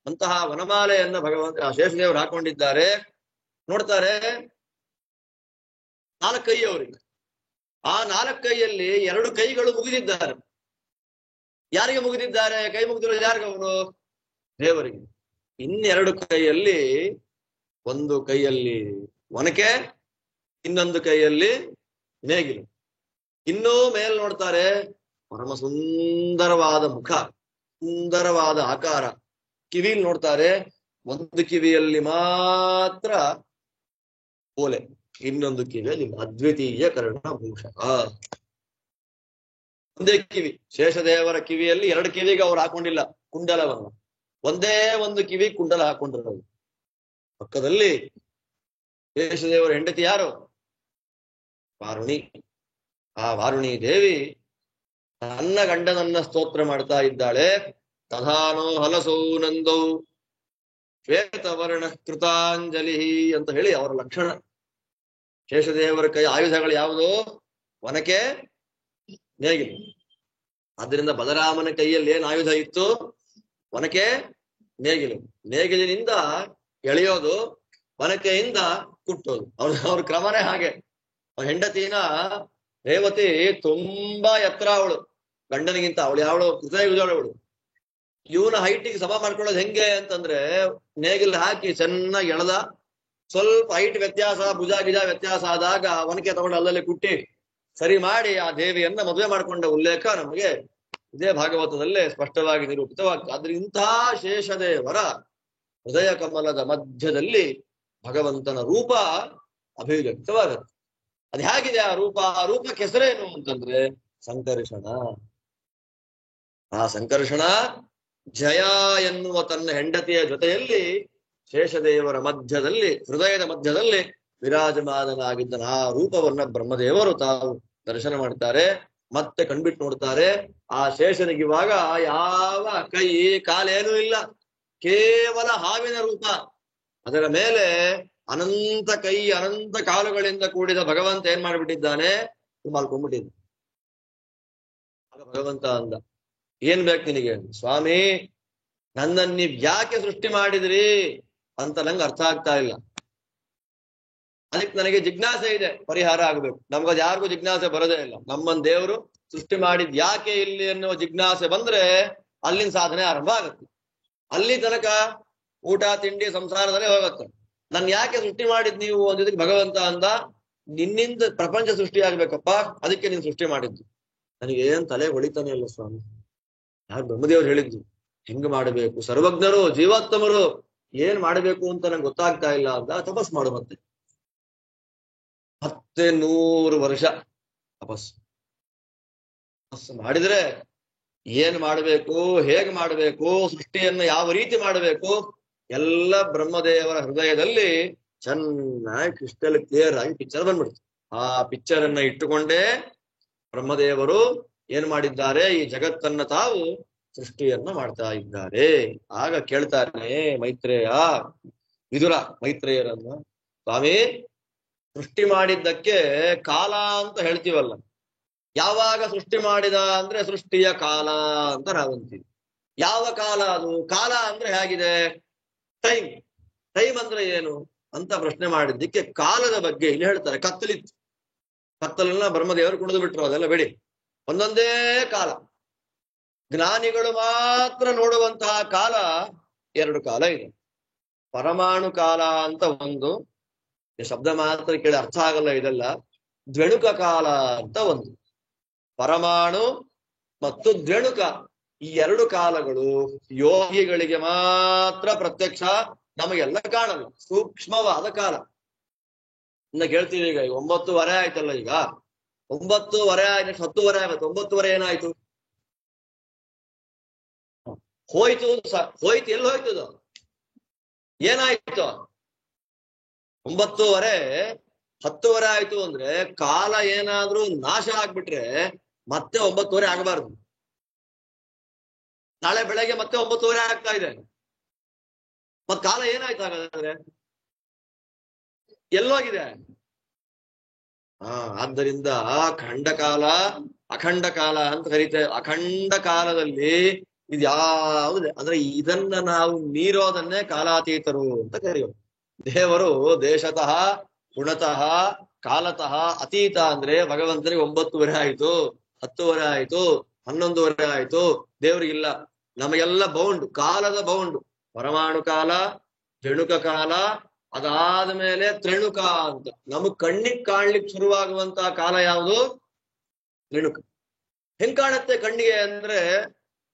A: ಅಂತಹ ವನಮಾಲೆಯನ್ನ ಭಗವಂತ ಶೇಷದೇವರು ಹಾಕೊಂಡಿದ್ದಾರೆ. ನೋಡ್ತಾರೆ 4 ಕೈ ಅವರಿಗೆ. ಆ 4 ಕೈಯಲ್ಲಿ 2 ಕೈಗಳು ಮುಗಿದಿದ್ದಾರೆ. ಯಾರಿಗೆ ಮುಗಿದಿದ್ದಾರೆ? ಕೈ ಮುಗಿದಿರೋದು ಯಾರಿಗವರು? ದೇವರಿಗೆ. ಇನ್ನೆರಡು ಕೈಯಲ್ಲಿ, ಒಂದು ಕೈಯಲ್ಲಿ ಒನಕೆ, ಇನ್ನೊಂದು ಕೈಯಲ್ಲಿ ನೇಗಿಲು. ಇನ್ನೂ ಮೇಲ್ ನೋಡ್ತಾರೆ ಪರಮ ಸುಂದರವಾದ ಮುಖ, ಸುಂದರವಾದ ಆಕಾರ. ಕಿವಿಲ್ ನೋಡ್ತಾರೆ ಒಂದು ಕಿವಿಯಲ್ಲಿ ಮಾತ್ರ ಓಲೆ, ಇನ್ನೊಂದು ಕಿವಿಯಲ್ಲಿ ಅದ್ವಿತೀಯ ಕರ್ಣಭೂಷಣ. ಒಂದೇ ಕಿವಿ. ಶೇಷದೇವರ ಕಿವಿಯಲ್ಲಿ 2 ಕಿವಿಗೆ ಅವ್ರು ಹಾಕೊಂಡಿಲ್ಲ ಕುಂಡಲವನ್ನ, ಒಂದೇ ಒಂದು ಕಿವಿ ಕುಂಡಲ ಹಾಕೊಂಡಿರೋದು. ಪಕ್ಕದಲ್ಲಿ ಶೇಷದೇವರ ಹೆಂಡತಿ ಯಾರು? ವಾರುಣಿ. ಆ ವಾರುಣಿ ದೇವಿ ತನ್ನ ಗಂಡನನ್ನ ಸ್ತೋತ್ರ ಮಾಡ್ತಾ ಇದ್ದಾಳೆ. ತಥಾನೋ ಹಲಸೌ ನಂದೌ ಶ್ವೇತವರ್ಣ ಕೃತಾಂಜಲಿ ಅಂತ ಹೇಳಿ ಅವರ ಲಕ್ಷಣ. ಶೇಷದೇವರ ಕೈ ಆಯುಧಗಳು ಯಾವುದು? ಒನಕೆ, ನೇಗಿಲು. ಆದ್ರಿಂದ ಬಲರಾಮನ ಕೈಯಲ್ಲಿ ಏನ್ ಆಯುಧ ಇತ್ತು? ಒನಕೆ, ನೇಗಿಲು. ನೇಗಿಲಿನಿಂದ ಎಳೆಯೋದು, ಒನಕೆಯಿಂದ ಕುಟ್ಟೋದು. ಅವ್ರ ಕ್ರಮನೇ ಹಾಗೆ. ಅವ್ರ ಹೆಂಡತಿನ ರೇವತಿ ತುಂಬಾ ಎತ್ತರ ಅವಳು ಗಂಡನಿಗಿಂತ. ಅವಳು ಯಾವಳು? ಕೃತಯುಜವಳು. ಇವನ ಹೈಟಿಗೆ ಸಮ ಮಾಡ್ಕೊಳ್ಳೋದು ಹೆಂಗೆ ಅಂತಂದ್ರೆ ನೇಗಿಲ್ ಹಾಕಿ ಚೆನ್ನಾಗಿ ಎಳೆದ, ಸ್ವಲ್ಪ ಹೈಟ್ ವ್ಯತ್ಯಾಸ, ಭುಜ ಗಿಜ ವ್ಯತ್ಯಾಸ ಆದಾಗ ಒನಕೆ ತಗೊಂಡು ಅಲ್ಲಲ್ಲಿ ಕುಟ್ಟಿ ಸರಿ ಮಾಡಿ ಆ ದೇವಿಯನ್ನ ಮದುವೆ ಮಾಡಿಕೊಂಡ ಉಲ್ಲೇಖ ನಮಗೆ ಇದೇ ಭಾಗವತದಲ್ಲೇ ಸ್ಪಷ್ಟವಾಗಿ ನಿರೂಪಿತವಾಗ್ತದೆ. ಆದ್ರೆ ಇಂತಹ ಶೇಷದೇವರ ಹೃದಯ ಕಮಲದ ಮಧ್ಯದಲ್ಲಿ ಭಗವಂತನ ರೂಪ ಅಭಿವ್ಯಕ್ತವಾಗತ್ತೆ. ಅದು ಹೇಗಿದೆ ಆ ರೂಪ? ಆ ರೂಪಕ್ಕೆ ಹೆಸರೇನು ಅಂತಂದ್ರೆ ಸಂಕರ್ಷಣ. ಆ ಸಂಕರ್ಷಣ ಜಯ ಎನ್ನುವ ತನ್ನ ಹೆಂಡತಿಯ ಜೊತೆಯಲ್ಲಿ ಶೇಷದೇವರ ಮಧ್ಯದಲ್ಲಿ, ಹೃದಯದ ಮಧ್ಯದಲ್ಲಿ ವಿರಾಜಮಾನನಾಗಿದ್ದನ ಆ ರೂಪವನ್ನ ಬ್ರಹ್ಮದೇವರು ತಾವು ದರ್ಶನ ಮಾಡ್ತಾರೆ. ಮತ್ತೆ ಕಣ್ಬಿಟ್ಟು ನೋಡ್ತಾರೆ. ಆ ಶೇಷನಿಗಿವಾಗ ಯಾವ ಕೈ ಕಾಲೇನೂ ಇಲ್ಲ, ಕೇವಲ ಹಾವಿನ ರೂಪ. ಅದರ ಮೇಲೆ ಅನಂತ ಕೈ ಅನಂತ ಕಾಲುಗಳಿಂದ ಕೂಡಿದ ಭಗವಂತ ಏನ್ ಮಾಡ್ಬಿಟ್ಟಿದ್ದಾನೆ? ಮಲ್ಕೊಂಡ್ಬಿಟ್ಟಿದ್ದ. ಆಗ ಭಗವಂತ ಅಂದ, ಏನ್ ಬೇಕು ನಿನಗೆ? ಸ್ವಾಮಿ, ನನ್ನನ್ನು ನೀವ್ ಯಾಕೆ ಸೃಷ್ಟಿ ಮಾಡಿದ್ರಿ ಅಂತ ನಂಗೆ ಅರ್ಥ ಆಗ್ತಾ ಇಲ್ಲ. ಅದಕ್ಕೆ ನನಗೆ ಜಿಜ್ಞಾಸೆ ಇದೆ, ಪರಿಹಾರ ಆಗ್ಬೇಕು. ನಮ್ಗದ್ ಯಾರಿಗೂ ಜಿಜ್ಞಾಸೆ ಬರೋದೇ ಇಲ್ಲ. ನಮ್ಮನ್ ದೇವರು ಸೃಷ್ಟಿ ಮಾಡಿದ್ ಯಾಕೆ ಇಲ್ಲಿ ಅನ್ನುವ ಜಿಜ್ಞಾಸೆ ಬಂದ್ರೆ ಅಲ್ಲಿನ ಸಾಧನೆ ಆರಂಭ ಆಗುತ್ತೆ. ಅಲ್ಲಿ ತನಕ ಊಟ ತಿಂಡಿ ಸಂಸಾರದಲ್ಲೇ ಹೋಗುತ್ತೆ. ನನ್ ಯಾಕೆ ಸೃಷ್ಟಿ ಮಾಡಿದ್ ನೀವು ಅಂದಿದ್ದಕ್ಕೆ ಭಗವಂತ ಅಂದ, ನಿನ್ನಿಂದ ಪ್ರಪಂಚ ಸೃಷ್ಟಿ ಆಗ್ಬೇಕಪ್ಪ, ಅದಕ್ಕೆ ನೀನ್ ಸೃಷ್ಟಿ ಮಾಡಿದ್ದು. ನನಗೆ ಏನ್ ತಲೆ ಹೊಳಿತಾನೆ ಇಲ್ಲ ಸ್ವಾಮಿ. ಯಾರು ಬ್ರಹ್ಮದೇವರು ಹೇಳಿದ್ದು ಹೆಂಗ್ ಮಾಡಬೇಕು, ಸರ್ವಜ್ಞರು ಜೀವಾತ್ಮರು ಏನ್ ಮಾಡಬೇಕು ಅಂತ ನಂಗೆ ಗೊತ್ತಾಗ್ತಾ ಇಲ್ಲ ಅಂತ ತಪಸ್ ಮಾಡು. ಮತ್ತೆ 100 ವರ್ಷ ತಪಸ್ಸು ಮಾಡಿದ್ರೆ ಏನ್ ಮಾಡಬೇಕು, ಹೇಗ್ ಮಾಡಬೇಕು, ಸೃಷ್ಟಿಯನ್ನ ಯಾವ ರೀತಿ ಮಾಡಬೇಕು ಎಲ್ಲ ಬ್ರಹ್ಮದೇವರ ಹೃದಯದಲ್ಲಿ ಚೆನ್ನಾಗಿ ಕ್ರಿಸ್ಟಲ್ ಕ್ಲಿಯರ್ ಆಗಿ ಪಿಕ್ಚರ್ ಬಂದ್ಬಿಡ್ತು. ಆ ಪಿಕ್ಚರ್ ಅನ್ನ ಇಟ್ಟುಕೊಂಡೇ ಬ್ರಹ್ಮದೇವರು ಏನ್ ಮಾಡಿದ್ದಾರೆ, ಈ ಜಗತ್ತನ್ನ ತಾವು ಸೃಷ್ಟಿಯನ್ನ ಮಾಡ್ತಾ ಇದ್ದಾರೆ. ಆಗ ಕೇಳ್ತಾನೆ ಮೈತ್ರೇಯ, ವಿದುರ ಮೈತ್ರೇಯರನ್ನ, ಸ್ವಾಮಿ ಸೃಷ್ಟಿ ಮಾಡಿದ್ದಕ್ಕೆ ಕಾಲ ಅಂತ ಹೇಳ್ತೀವಲ್ಲ, ಯಾವಾಗ ಸೃಷ್ಟಿ ಮಾಡಿದ ಅಂದ್ರೆ ಸೃಷ್ಟಿಯ ಕಾಲ ಅಂತ ನಾವಂತೀವಿ. ಯಾವ ಕಾಲ ಅದು? ಕಾಲ ಅಂದ್ರೆ ಹೇಗಿದೆ? ಟೈಮ್. ಟೈಮ್ ಅಂದ್ರೆ ಏನು ಅಂತ ಪ್ರಶ್ನೆ ಮಾಡಿದ್ದಕ್ಕೆ ಕಾಲದ ಬಗ್ಗೆ ಇಲ್ಲಿ ಹೇಳ್ತಾರೆ. ಕತ್ತಲಿತ್ತು, ಕತ್ತಲನ್ನ ಬ್ರಹ್ಮದೇವರು ಕುಡಿದು ಬಿಟ್ರು. ಅದೆಲ್ಲ ಬೇಡಿ, ಒಂದೊಂದೇ ಕಾಲ. ಜ್ಞಾನಿಗಳು ಮಾತ್ರ ನೋಡುವಂತಹ ಕಾಲ ಎರಡು ಕಾಲ ಇದೆ. ಪರಮಾಣು ಕಾಲ ಅಂತ ಒಂದು, ಶಬ್ದ ಮಾತ್ರ ಕೇಳಿ ಅರ್ಥ ಆಗಲ್ಲ ಇದೆಲ್ಲ. ದ್ವೇಣುಕ ಕಾಲ ಅಂತ ಒಂದು. ಪರಮಾಣು ಮತ್ತು ದ್ವೇಣುಕ, ಈ ಎರಡು ಕಾಲಗಳು ಯೋಗಿಗಳಿಗೆ ಮಾತ್ರ ಪ್ರತ್ಯಕ್ಷ, ನಮಗೆಲ್ಲ ಕಾಣಲ್ಲ. ಸೂಕ್ಷ್ಮವಾದ ಕಾಲ. ಇನ್ನ ಕೇಳ್ತೀವಿ, ಈಗ 9:30 ಆಯ್ತಲ್ಲ, ಈಗ 9:30 ಆಯ್ತು, 10:30 ಆಗುತ್ತೆ. 9:30 ಏನಾಯ್ತು? ಹೋಯ್ತು. ಹೋಯ್ತು, ಎಲ್ಲಿ ಹೋಯ್ತದ? ಏನಾಯ್ತು? 9:30 10:30 ಆಯ್ತು ಅಂದ್ರೆ ಕಾಲ ಏನಾದ್ರೂ ನಾಶ ಆಗ್ಬಿಟ್ರೆ ಮತ್ತೆ 9:30 ಆಗಬಾರ್ದು. ನಾಳೆ ಬೆಳಗ್ಗೆ ಮತ್ತೆ 9:30 ಆಗ್ತಾ ಇದೆ. ಮತ್ ಕಾಲ ಏನಾಯ್ತು ಹಾಗಾದ್ರೆ? ಎಲ್ಲೋಗಿದೆ? ಆದ್ದರಿಂದ ಖಂಡ ಕಾಲ, ಅಖಂಡ ಕಾಲ ಅಂತ ಕರೀತೇವೆ. ಅಖಂಡ ಕಾಲದಲ್ಲಿ ಇದು ಯಾವುದು ಅಂದ್ರೆ ಇದನ್ನ ನಾವು ಮೀರೋದನ್ನೇ ಕಾಲಾತೀತರು ಅಂತ ಕರೆಯೋದು. ದೇವರು ದೇಶತಃ ಗುಣತಃ ಕಾಲತಃ ಅತೀತ ಅಂದ್ರೆ ಭಗವಂತನಿಗೆ 9:30 ಆಯ್ತು, 10:30 ಆಯ್ತು, 11:30 ಆಯ್ತು. ದೇವ್ರಿಗಿಲ್ಲ. ನಮಗೆಲ್ಲ ಬೌಂಡ್, ಕಾಲದ ಬೌಂಡ್. ಪರಮಾಣು ಕಾಲ, ಜಣುಕ ಕಾಲ, ಅದಾದ್ಮೇಲೆ ತ್ರಿಣುಕ ಅಂತ. ನಮಗ್ ಕಣ್ಣಿಗೆ ಕಾಣ್ಲಿಕ್ಕೆ ಶುರುವಾಗುವಂತಹ ಕಾಲ ಯಾವುದು? ತ್ರಿಣುಕ. ಹೆಂಗ್ ಕಾಣುತ್ತೆ ಕಣ್ಣಿಗೆ ಅಂದ್ರೆ,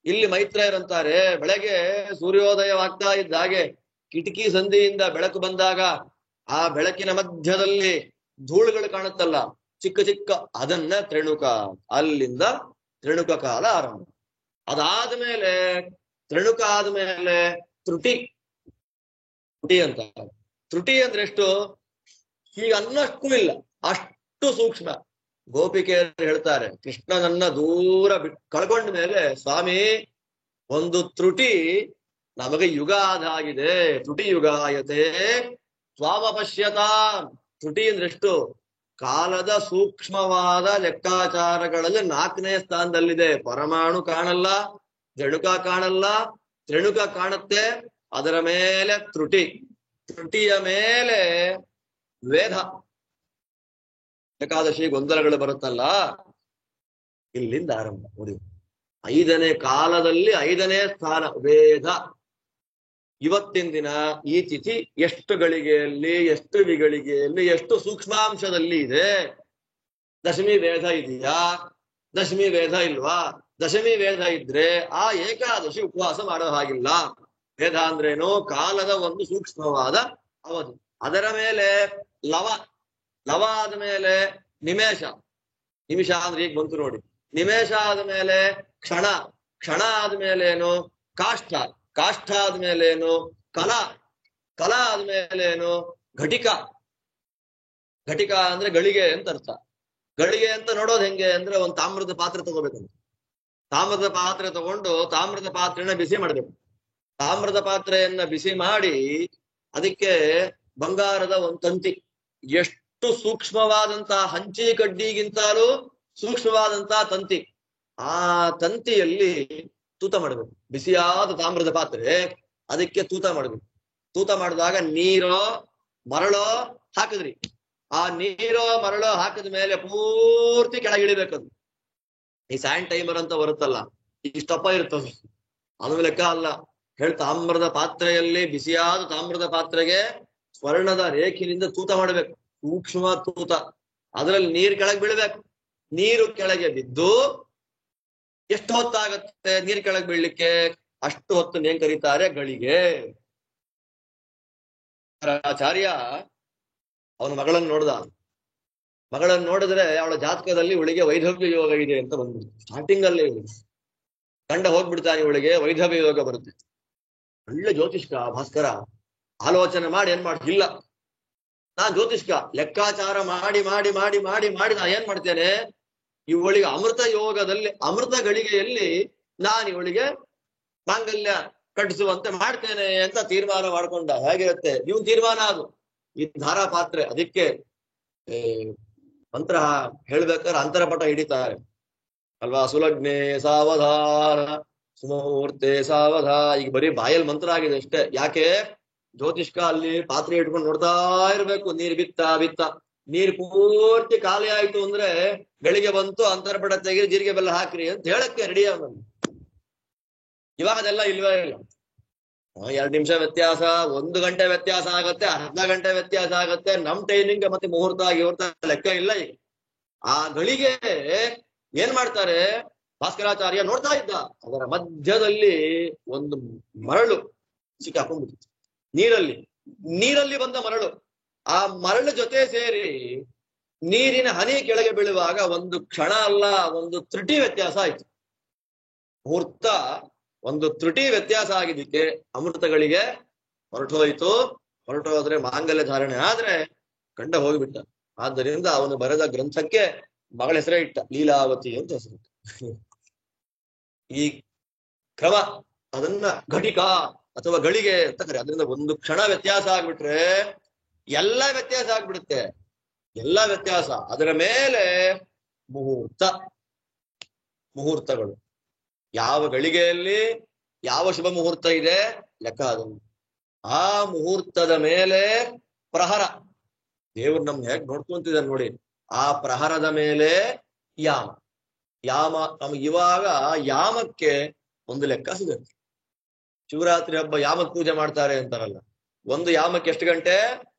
A: ಇಲ್ಲಿ ಮೈತ್ರೇಯರಂತಾರೆ, ಬೆಳಗ್ಗೆ ಸೂರ್ಯೋದಯವಾಗ್ತಾ ಇದ್ದ ಹಾಗೆ ಕಿಟಕಿ ಸಂಧಿಯಿಂದ ಬೆಳಕು ಬಂದಾಗ ಆ ಬೆಳಕಿನ ಮಧ್ಯದಲ್ಲಿ ಧೂಳುಗಳು ಕಾಣುತ್ತಲ್ಲ, ಚಿಕ್ಕ ಚಿಕ್ಕ, ಅದನ್ನ ತ್ರಿಣುಕ. ಅಲ್ಲಿಂದ ತ್ರಿಣುಕ ಕಾಲ ಆರಂಭ. ಅದಾದ್ಮೇಲೆ ತ್ರಿಣುಕ ಆದ್ಮೇಲೆ ತ್ರುಟಿ. ತ್ರುಟಿ ಅಂತ. ತ್ರುಟಿ ಅಂದ್ರೆ ಎಷ್ಟು? ಈಗ ಅನ್ನಷ್ಟು ಇಲ್ಲ, ಅಷ್ಟು ಸೂಕ್ಷ್ಮ. ಗೋಪಿಕೆಯರು ಹೇಳ್ತಾರೆ, ಕೃಷ್ಣನನ್ನ ದೂರ ಕಳ್ಕೊಂಡ ಮೇಲೆ ಸ್ವಾಮಿ ಒಂದು ತ್ರುಟಿ ನಮಗೆ ಯುಗ ಆದಾಗಿದೆ. ತ್ರುಟಿ ಯುಗಾಯತೆ ಸ್ವಾಮಪಶ್ಯತ. ತ್ರುಟಿ ಅಂದ್ರೆ ಎಷ್ಟು? ಕಾಲದ ಸೂಕ್ಷ್ಮವಾದ ಲೆಕ್ಕಾಚಾರಗಳಲ್ಲಿ 4ನೇ ಸ್ಥಾನದಲ್ಲಿದೆ. ಪರಮಾಣು ಕಾಣಲ್ಲ, ಜಣುಕ ಕಾಣಲ್ಲ, ತ್ರಿಣುಕ ಕಾಣುತ್ತೆ, ಅದರ ಮೇಲೆ ತ್ರುಟಿ, ತ್ರುಟಿಯ ಮೇಲೆ ವೇದ. ಏಕಾದಶಿ ಗೊಂದಲಗಳು ಬರುತ್ತಲ್ಲ, ಇಲ್ಲಿಂದ ಆರಂಭ ನೋಡಿ. 5ನೇ ಕಾಲದಲ್ಲಿ 5ನೇ ಸ್ಥಾನ ವೇದ. ಇವತ್ತಿನ ದಿನ ಈ ತಿಥಿ ಎಷ್ಟು ಗಳಿಗೆಯಲ್ಲಿ, ಎಷ್ಟು ವಿಗಳಿಗೆಯಲ್ಲಿ, ಎಷ್ಟು ಸೂಕ್ಷ್ಮಾಂಶದಲ್ಲಿ ಇದೆ? ದಶಮಿ ವೇದ ಇದೆಯಾ? ದಶಮಿ ವೇದ ಇಲ್ವಾ? ದಶಮಿ ವೇದ ಇದ್ರೆ ಆ ಏಕಾದಶಿ ಉಪವಾಸ ಮಾಡೋ ಹಾಗಿಲ್ಲ. ವೇದ ಅಂದ್ರೇನು? ಕಾಲದ ಒಂದು ಸೂಕ್ಷ್ಮವಾದ ಅವಧಿ. ಅದರ ಮೇಲೆ ಲವ, ಲವ ಆದ್ಮೇಲೆ ನಿಮೇಷ. ನಿಮಿಷ ಅಂದ್ರೆ ಈಗ ಬಂತು ನೋಡಿ. ನಿಮೇಷ ಆದ್ಮೇಲೆ ಕ್ಷಣ, ಕ್ಷಣ ಆದ್ಮೇಲೇನು ಕಾಷ್ಠ, ಕಾಷ್ಠ ಆದ್ಮೇಲೇನು ಕಲ, ಕಲ ಆದ್ಮೇಲೇನು ಘಟಿಕ. ಘಟಿಕ ಅಂದ್ರೆ ಗಳಿಗೆ ಅಂತ ಅರ್ಥ. ಗಳಿಗೆ ಅಂತ ನೋಡೋದು ಹೆಂಗೆ ಅಂದ್ರೆ, ಒಂದು ತಾಮ್ರದ ಪಾತ್ರೆ ತಗೋಬೇಕಂತ. ತಾಮ್ರದ ಪಾತ್ರೆ ತಗೊಂಡು ತಾಮ್ರದ ಪಾತ್ರೆನ ಬಿಸಿ ಮಾಡ್ಬೇಕು. ತಾಮ್ರದ ಪಾತ್ರೆಯನ್ನ ಬಿಸಿ ಮಾಡಿ ಅದಕ್ಕೆ ಬಂಗಾರದ ಒಂದು ತಂತಿ, ಎಷ್ಟು ಸೂಕ್ಷ್ಮವಾದಂತಹ ಹಂಚಿ ಕಡ್ಡಿಗಿಂತಲೂ ಸೂಕ್ಷ್ಮವಾದಂತಹ ತಂತಿ. ಆ ತಂತಿಯಲ್ಲಿ ತೂತ ಮಾಡಬೇಕು. ಬಿಸಿಯಾದ ತಾಮ್ರದ ಪಾತ್ರೆ, ಅದಕ್ಕೆ ತೂತ ಮಾಡಬೇಕು. ತೂತ ಮಾಡಿದಾಗ ನೀರೋ ಮರಳೋ ಹಾಕಿದ್ರಿ, ಆ ನೀರೋ ಮರಳೋ ಹಾಕಿದ ಮೇಲೆ ಪೂರ್ತಿ ಕೆಳಗಿಳಿಬೇಕದು. ಈ ಸ್ಯಾಂಡ್ ಟೈಮರ್ ಅಂತ ಬರುತ್ತಲ್ಲ, ಇಷ್ಟಪ್ಪ ಇರ್ತದೆ, ಅದು ಲೆಕ್ಕ ಅಲ್ಲ. ತಾಮ್ರದ ಪಾತ್ರೆಯಲ್ಲಿ, ಬಿಸಿಯಾದ ತಾಮ್ರದ ಪಾತ್ರೆಗೆ ಸ್ವರ್ಣದ ರೇಖಿನಿಂದ ತೂತ ಮಾಡಬೇಕು, ಸೂಕ್ಷ್ಮ ತೂತ. ಅದರಲ್ಲಿ ನೀರು ಕೆಳಗೆ ಬೀಳ್ಬೇಕು. ನೀರು ಕೆಳಗೆ ಬಿದ್ದು ಎಷ್ಟು ಹೊತ್ತಾಗತ್ತೆ ನೀರು ಕೆಳಗೆ ಬೀಳ್ಲಿಕ್ಕೆ? ಅಷ್ಟು ಹೊತ್ತು ಏನ್ ಕರೀತಾರೆ? ಗಳಿಗೆ. ಆಚಾರ್ಯ ಅವನ ಮಗಳನ್ನು ನೋಡ್ದ. ಮಗಳನ್ನು ನೋಡಿದ್ರೆ ಅವಳ ಜಾತಕದಲ್ಲಿ ಇವಳಿಗೆ ವೈಧವ್ಯ ಯೋಗ ಇದೆ ಅಂತ ಬಂದ್ಬಿಡ್ತು. ಸ್ಟಾರ್ಟಿಂಗ್ ಅಲ್ಲೇ ಗಂಡ ಹೋಗ್ಬಿಡ್ತಾನೆ, ಇವಳಿಗೆ ವೈಧವ್ಯ ಯೋಗ ಬರುತ್ತೆ. ಒಳ್ಳೆ ಜ್ಯೋತಿಷ್ಕ ಭಾಸ್ಕರ ಆಲೋಚನೆ ಮಾಡಿ ಏನ್ ಇಲ್ಲ, ನಾನ್ ಜ್ಯೋತಿಷ್ಕ ಲೆಕ್ಕಾಚಾರ ಮಾಡಿ ಮಾಡಿ ಮಾಡಿ ಮಾಡಿ ಮಾಡಿ ನಾ ಏನ್ ಮಾಡ್ತೇನೆ, ಇವಳಿಗೆ ಅಮೃತ ಯೋಗದಲ್ಲಿ ಅಮೃತ ಗಳಿಗೆಯಲ್ಲಿ ನಾನು ಇವಳಿಗೆ ಮಾಂಗಲ್ಯ ಕಟ್ಟಿಸುವಂತೆ ಮಾಡ್ತೇನೆ ಅಂತ ತೀರ್ಮಾನ ಮಾಡ್ಕೊಂಡ. ಹೇಗಿರುತ್ತೆ ಇವನ್ ತೀರ್ಮಾನ? ಅದು ಈ ಧಾರಾ ಪಾತ್ರೆ. ಅದಕ್ಕೆ ಮಂತ್ರ ಹೇಳ್ಬೇಕಾದ್ರೆ ಅಂತರಪಟ ಹಿಡಿತಾರೆ ಅಲ್ವಾ? ಸುಲಗ್ನೆ ಸಾವಧಾನ ಸುಮೂರ್ತೆ ಸಾವಧಾ. ಈಗ ಬರೀ ಬಾಯಲ್ಲಿ ಮಂತ್ರ ಆಗಿದೆ ಅಷ್ಟೇ. ಯಾಕೆ? ಜ್ಯೋತಿಷ್ಕ ಅಲ್ಲಿ ಪಾತ್ರೆ ಇಟ್ಕೊಂಡು ನೋಡ್ತಾ ಇರ್ಬೇಕು. ನೀರ್ ಬಿತ್ತ ನೀರ್ ಪೂರ್ತಿ ಖಾಲಿ ಆಯ್ತು ಅಂದ್ರೆ ಗಳಿಗೆ ಬಂತು, ಅಂತರಪಟ ತೆಗೀರಿ, ಜೀರಿಗೆ ಬೆಲ್ಲ ಹಾಕ್ರಿ ಅಂತ ಹೇಳಕ್ಕೆ ರೆಡಿ ಆಗ. ಇವಾಗ ಅದೆಲ್ಲ ಇಲ್ವೇ ಇಲ್ಲ. 2 ನಿಮಿಷ ವ್ಯತ್ಯಾಸ, 1 ಗಂಟೆ ವ್ಯತ್ಯಾಸ ಆಗತ್ತೆ, ಅರ್ಧ ಗಂಟೆ ವ್ಯತ್ಯಾಸ ಆಗತ್ತೆ. ನಮ್ ಟೈಮಿಂಗ್ ಮತ್ತೆ ಮುಹೂರ್ತ ಲೆಕ್ಕ ಇಲ್ಲ. ಈಗ ಆ ಗಳಿಗೆ ಏನ್ ಮಾಡ್ತಾರೆ, ಭಾಸ್ಕರಾಚಾರ್ಯ ನೋಡ್ತಾ ಇದ್ದ, ಅದರ ಮಧ್ಯದಲ್ಲಿ ಒಂದು ಮರಳು ಸಿಕ್ಕಾಕೊಂಡ್ಬಿಟ್ಟಿತ್ತು. ನೀರಲ್ಲಿ ಬಂದ ಮರಳು. ಆ ಮರಳು ಜೊತೆ ಸೇರಿ ನೀರಿನ ಹನಿ ಕೆಳಗೆ ಬೀಳುವಾಗ ಒಂದು ಕ್ಷಣ ಅಲ್ಲ, ಒಂದು ತ್ರುಟಿ ವ್ಯತ್ಯಾಸ ಆಯ್ತು. ಮುಹೂರ್ತ ಒಂದು ತ್ರುಟಿ ವ್ಯತ್ಯಾಸ ಆಗಿದ್ದಕ್ಕೆ ಅಮೃತಗಳಿಗೆ ಹೊರಟೋದ್ರೆ ಮಾಂಗಲ್ಯ ಧಾರಣೆ ಆದ್ರೆ ಗಂಡ ಹೋಗಿಬಿಟ್ಟ. ಆದ್ದರಿಂದ ಅವನು ಬರೆದ ಗ್ರಂಥಕ್ಕೆ ಮಗಳ ಹೆಸರೇ ಇಟ್ಟ, ಲೀಲಾವತಿ ಅಂತ ಹೆಸರಿಟ್ಟ. ಈ ಕ್ರಮ ಅದನ್ನ ಘಟಿಕ ಅಥವಾ ಗಳಿಗೆ ಅಂತ ಕರೆ. ಅದರಿಂದ ಒಂದು ಕ್ಷಣ ವ್ಯತ್ಯಾಸ ಆಗ್ಬಿಟ್ರೆ ಎಲ್ಲ ವ್ಯತ್ಯಾಸ ಆಗ್ಬಿಡುತ್ತೆ, ಎಲ್ಲ ವ್ಯತ್ಯಾಸ. ಅದರ ಮೇಲೆ ಮುಹೂರ್ತಗಳು, ಯಾವ ಗಳಿಗೆಯಲ್ಲಿ ಯಾವ ಶುಭ ಮುಹೂರ್ತ ಇದೆ ಲೆಕ್ಕ ಅದನ್ನು. ಆ ಮುಹೂರ್ತದ ಮೇಲೆ ಪ್ರಹರ, ದೇವ್ರು ನಮ್ಗೆ ಹೇಗೆ ನೋಡ್ಕೊಂತಿದ್ದಾರೆ ನೋಡಿ. ಆ ಪ್ರಹರದ ಮೇಲೆ ಯಾಮ ನಮ್ಗೆ ಇವಾಗ ಯಾಮಕ್ಕೆ ಒಂದು ಲೆಕ್ಕ ಸಿಗುತ್ತೆ. ಶಿವರಾತ್ರಿ ಹಬ್ಬ ಯಾಮಕ್ ಪೂಜೆ ಮಾಡ್ತಾರೆ ಅಂತಾರಲ್ಲ, ಒಂದು ಯಾಮಕ್ಕೆ ಎಷ್ಟು ಗಂಟೆ?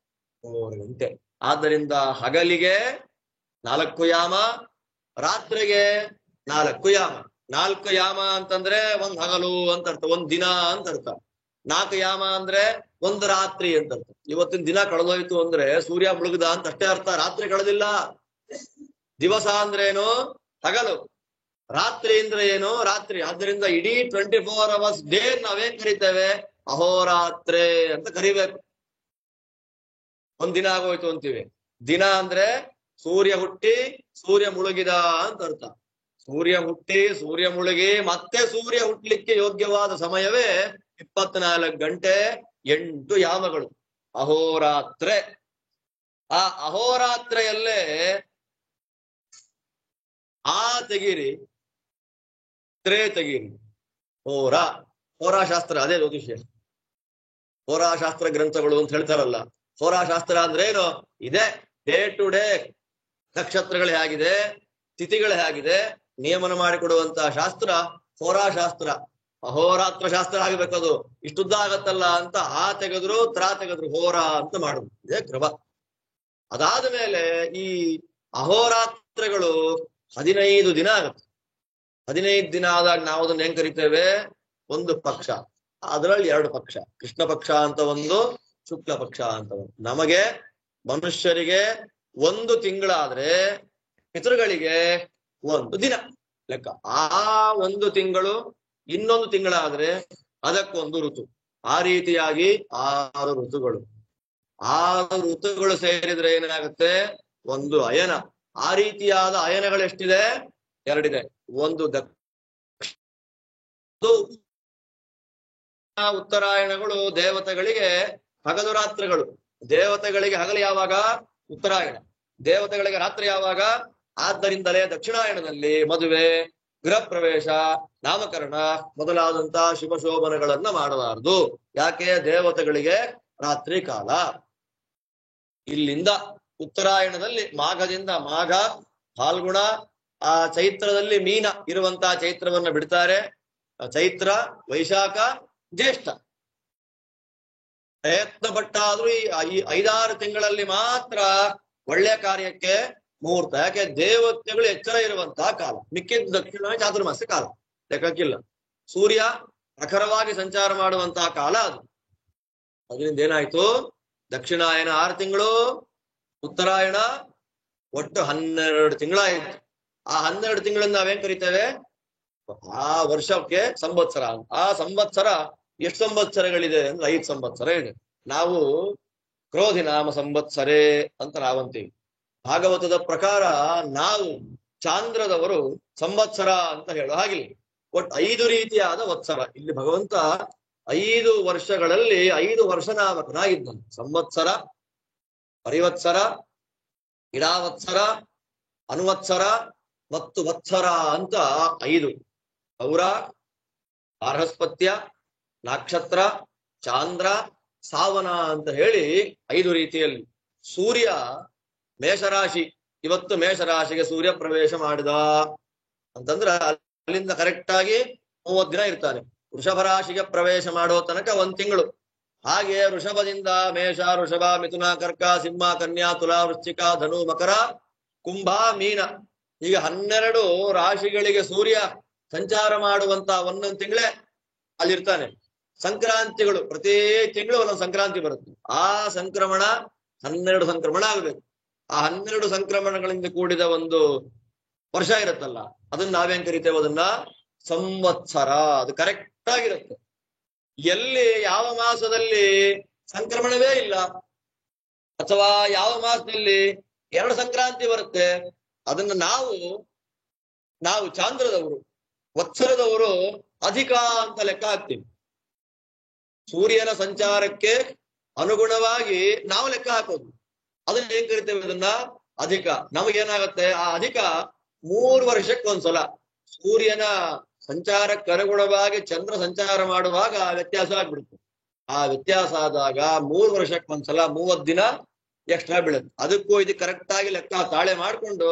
A: 3 ಗಂಟೆ. ಆದ್ದರಿಂದ ಹಗಲಿಗೆ 4 ಯಾಮ, ರಾತ್ರಿಗೆ 4 ಯಾಮ. 4 ಯಾಮ ಅಂತಂದ್ರೆ ಒಂದ್ ಹಗಲು ಅಂತ ಅರ್ಥ, ಒಂದ್ ದಿನ ಅಂತ ಅರ್ಥ. 4 ಯಾಮ ಅಂದ್ರೆ ಒಂದು ರಾತ್ರಿ ಅಂತ ಅರ್ಥ. ಇವತ್ತಿನ ದಿನ ಕಳೆದೋಯ್ತು ಅಂದ್ರೆ ಸೂರ್ಯ ಮುಳುಗ್ದ ಅಂತ ಅಷ್ಟೇ ಅರ್ಥ, ರಾತ್ರಿ ಕಳೆದಿಲ್ಲ. ದಿವಸ ಅಂದ್ರೇನು? ಹಗಲು. ರಾತ್ರಿ ಅಂದ್ರೆ ಏನು? ರಾತ್ರಿ. ಆದ್ದರಿಂದ ಇಡೀ 24 hours ಡೇ ನಾವೇನ್ ಕರಿತೇವೆ? ಅಹೋರಾತ್ರೆ ಅಂತ ಕರಿಬೇಕು. ಒಂದ್ ದಿನ ಆಗೋಯ್ತು ಅಂತೀವಿ. ದಿನ ಅಂದ್ರೆ ಸೂರ್ಯ ಹುಟ್ಟಿ ಸೂರ್ಯ ಮುಳುಗಿದ ಅಂತ ಅರ್ಥ. ಸೂರ್ಯ ಹುಟ್ಟಿ ಸೂರ್ಯ ಮುಳುಗಿ ಮತ್ತೆ ಸೂರ್ಯ ಹುಟ್ಲಿಕ್ಕೆ ಯೋಗ್ಯವಾದ ಸಮಯವೇ 24 ಗಂಟೆ 8 ಯಾಮಗಳು, ಅಹೋರಾತ್ರೆ. ಆ ಅಹೋರಾತ್ರೆಯಲ್ಲೇ ತೆಗೀರಿ, ತೆಗೀರಿ. ಹೋರಾಶಾಸ್ತ್ರ, ಅದೇ ಜ್ಯೋತಿಷ್ಯ. ಹೋರಾಶಾಸ್ತ್ರ ಗ್ರಂಥಗಳು ಅಂತ ಹೇಳ್ತಾರಲ್ಲ. ಹೋರಾಶಾಸ್ತ್ರ ಅಂದ್ರೆ ಏನು? ಇದೆ ಡೇ ಟು ಡೇ ನಕ್ಷತ್ರಗಳು ಹೇಗಿದೆ, ತಿಥಿಗಳು ಹೇಗಿದೆ ನಿಯಮನ ಮಾಡಿಕೊಡುವಂತಹ ಶಾಸ್ತ್ರ ಹೋರಾಶಾಸ್ತ್ರ. ಅಹೋರಾತ್ರ ಶಾಸ್ತ್ರ ಆಗ್ಬೇಕದು. ಇಷ್ಟುದ್ದ ಆಗತ್ತಲ್ಲ ಅಂತ ತೆಗೆದ್ರು ತೆಗೆದ್ರು ಹೋರ ಅಂತ ಮಾಡುದು, ಇದೇ ಕ್ರಮ. ಅದಾದ ಮೇಲೆ ಈ ಅಹೋರಾತ್ರಗಳು 15 ದಿನ ಆಗುತ್ತೆ. 15 ದಿನ ಆದಾಗ ನಾವು ಅದನ್ನ ಹೆಂಗ್ ಕರಿತೇವೆ? ಒಂದು ಪಕ್ಷ. ಅದರಲ್ಲಿ 2 ಪಕ್ಷ, ಕೃಷ್ಣ ಪಕ್ಷ ಅಂತ ಒಂದು, ಶುಕ್ಲ ಪಕ್ಷ ಅಂತ ಒಂದು. ನಮಗೆ ಮನುಷ್ಯರಿಗೆ 1 ತಿಂಗಳಾದ್ರೆ ಪಿತೃಗಳಿಗೆ 1 ದಿನ ಲೆಕ್ಕ. ಆ 1 ತಿಂಗಳು ಇನ್ನೊಂದು ತಿಂಗಳಾದ್ರೆ ಅದಕ್ಕೊಂದು ಋತು. ಆ ರೀತಿಯಾಗಿ 6 ಋತುಗಳು. 6 ಋತುಗಳು ಸೇರಿದ್ರೆ ಏನಾಗುತ್ತೆ? ಒಂದು ಅಯನ. ಆ ರೀತಿಯಾದ ಅಯನಗಳು ಎಷ್ಟಿದೆ? 2 ಇದೆ. ಒಂದು ಉತ್ತರಾಯಣಗಳು ದೇವತೆಗಳಿಗೆ ಹಗಲು ರಾತ್ರಿಗಳು. ದೇವತೆಗಳಿಗೆ ಹಗಲು ಯಾವಾಗ? ಉತ್ತರಾಯಣ. ದೇವತೆಗಳಿಗೆ ರಾತ್ರಿ ಯಾವಾಗ? ಆದ್ದರಿಂದಲೇ ದಕ್ಷಿಣಾಯಣದಲ್ಲಿ ಮದುವೆ, ಗೃಹ ಪ್ರವೇಶ, ನಾಮಕರಣ ಮೊದಲಾದಂತಹ ಶುಭ ಶೋಭನಗಳನ್ನ ಮಾಡಬಾರದು. ಯಾಕೆ? ದೇವತೆಗಳಿಗೆ ರಾತ್ರಿ ಕಾಲ. ಇಲ್ಲಿಂದ ಉತ್ತರಾಯಣದಲ್ಲಿ ಮಾಘದಿಂದ ಮಾಘ, ಫಾಲ್ಗುಣ, ಆ ಚೈತ್ರದಲ್ಲಿ ಮೀನ ಇರುವಂತಹ ಚೈತ್ರವನ್ನ ಬಿಡ್ತಾರೆ. ಚೈತ್ರ, ವೈಶಾಖ, ಜ್ಯೇಷ್ಠ. ಪ್ರಯತ್ನ ಪಟ್ಟಾದ್ರೂ ಈ 5-6 ತಿಂಗಳಲ್ಲಿ ಮಾತ್ರ ಒಳ್ಳೆಯ ಕಾರ್ಯಕ್ಕೆ ಮುಹೂರ್ತ. ಯಾಕೆ? ದೇವತೆಗಳು ಎಚ್ಚರ ಇರುವಂತಹ ಕಾಲ. ಮಿಕ್ಕಿದ ದಕ್ಷಿಣ ಚಾತುರ್ಮಾಸ ಕಾಲ, ಲೆಕ್ಕಕ್ಕಿಲ್ಲ. ಸೂರ್ಯ ಪ್ರಖರವಾಗಿ ಸಂಚಾರ ಮಾಡುವಂತಹ ಕಾಲ ಅದು. ಅದರಿಂದ ಏನಾಯ್ತು? ದಕ್ಷಿಣಾಯನ 6 ತಿಂಗಳು, ಉತ್ತರಾಯಣ ಒಟ್ಟು 12 ತಿಂಗಳಾಯ್ತು. ಆ 12 ತಿಂಗಳನ್ನ ನಾವೇನ್ ಕರಿತೇವೆ? ಆ ವರ್ಷಕ್ಕೆ ಸಂವತ್ಸರ. ಆ ಸಂವತ್ಸರ ಎಷ್ಟು ಸಂವತ್ಸರಗಳಿದೆ ಅಂದ್ರೆ 5 ಸಂವತ್ಸರ ಇದೆ. ನಾವು ಕ್ರೋಧಿ ನಾಮ ಸಂವತ್ಸರೇ ಅಂತ ನಾವಂತೀವಿ. ಭಾಗವತದ ಪ್ರಕಾರ ನಾವು ಚಾಂದ್ರದವರು ಸಂವತ್ಸರ ಅಂತ ಹೇಳೋ ಹಾಗಿಲ್ಲ. ಒಟ್ಟು 5 ರೀತಿಯಾದ ವತ್ಸರ. ಇಲ್ಲಿ ಭಗವಂತ 5 ವರ್ಷಗಳಲ್ಲಿ 5 ವರ್ಷನಾಮಕನಾಗಿದ್ದಾನೆ. ಸಂವತ್ಸರ, ಪರಿವತ್ಸರ, ಇಡಾವತ್ಸರ, ಅನುವತ್ಸರ ಮತ್ತು ವತ್ಸರ ಅಂತ 5. ಪೌರ, ಬಾರ್ಹಸ್ಪತ್ಯ, ನಕ್ಷತ್ರ, ಚಾಂದ್ರ, ಸಾವನ ಅಂತ ಹೇಳಿ 5 ರೀತಿಯಲ್ಲಿ. ಸೂರ್ಯ ಮೇಷರಾಶಿ, ಇವತ್ತು ಮೇಷರಾಶಿಗೆ ಸೂರ್ಯ ಪ್ರವೇಶ ಮಾಡಿದ ಅಂತಂದ್ರ ಅಲ್ಲಿಂದ ಕರೆಕ್ಟ್ ಆಗಿ 30 ದಿನ ಇರ್ತಾನೆ. ವೃಷಭ ರಾಶಿಗೆ ಪ್ರವೇಶ ಮಾಡೋ ತನಕ 1 ತಿಂಗಳು. ಹಾಗೆ ವೃಷಭದಿಂದ ಮೇಷ, ವೃಷಭ, ಮಿಥುನ, ಕರ್ಕ, ಸಿಂಹ, ಕನ್ಯಾ, ತುಲಾ, ವೃಶ್ಚಿಕ, ಧನು, ಮಕರ, ಕುಂಭ, ಮೀನ, ಈಗ 12 ರಾಶಿಗಳಿಗೆ ಸೂರ್ಯ ಸಂಚಾರ ಮಾಡುವಂತ 1 ತಿಂಗಳೇ ಅಲ್ಲಿರ್ತಾನೆ. ಸಂಕ್ರಾಂತಿಗಳು ಪ್ರತಿ ತಿಂಗಳು ಒಂದೊಂದು ಸಂಕ್ರಾಂತಿ ಬರುತ್ತೆ. ಆ ಸಂಕ್ರಮಣ 12 ಸಂಕ್ರಮಣ ಆಗಬೇಕು. ಆ 12 ಸಂಕ್ರಮಣಗಳಿಂದ ಕೂಡಿದ ಒಂದು ವರ್ಷ ಇರುತ್ತಲ್ಲ, ಅದನ್ನ ನಾವೇನ್ ಕರಿತೇವೆ? ಅದನ್ನ ಸಂವತ್ಸರ. ಅದು ಕರೆಕ್ಟ್ ಆಗಿರುತ್ತೆ. ಎಲ್ಲಿ ಯಾವ ಮಾಸದಲ್ಲಿ ಸಂಕ್ರಮಣವೇ ಇಲ್ಲ ಅಥವಾ ಯಾವ ಮಾಸದಲ್ಲಿ 2 ಸಂಕ್ರಾಂತಿ ಬರುತ್ತೆ, ಅದನ್ನ ನಾವು ಚಾಂದ್ರದವರು, ವತ್ಸರದವರು ಅಧಿಕ ಅಂತ ಲೆಕ್ಕ ಹಾಕ್ತೀವಿ. ಸೂರ್ಯನ ಸಂಚಾರಕ್ಕೆ ಅನುಗುಣವಾಗಿ ನಾವು ಲೆಕ್ಕ ಹಾಕೋದು. ಅದನ್ನ ಏನ್ ಕರಿತೇವೆ? ಅದನ್ನ ಅಧಿಕ. ನಮಗೇನಾಗತ್ತೆ, ಆ ಅಧಿಕ 3 ವರ್ಷಕ್ಕೊಂದ್ಸಲ ಸೂರ್ಯನ ಸಂಚಾರಕ್ಕೆ ಅನುಗುಣವಾಗಿ ಚಂದ್ರ ಸಂಚಾರ ಮಾಡುವಾಗ ವ್ಯತ್ಯಾಸ ಆಗ್ಬಿಡುತ್ತೆ. ಆ ವ್ಯತ್ಯಾಸ ಆದಾಗ 3 ವರ್ಷಕ್ಕೊಂದ್ಸಲ 30 ದಿನ ಎಕ್ಸ್ಟ್ರಾ ಬೀಳುತ್ತೆ. ಅದಕ್ಕೂ ಇದು ಕರೆಕ್ಟ್ ಆಗಿ ಲೆಕ್ಕ ತಾಳೆ ಮಾಡ್ಕೊಂಡು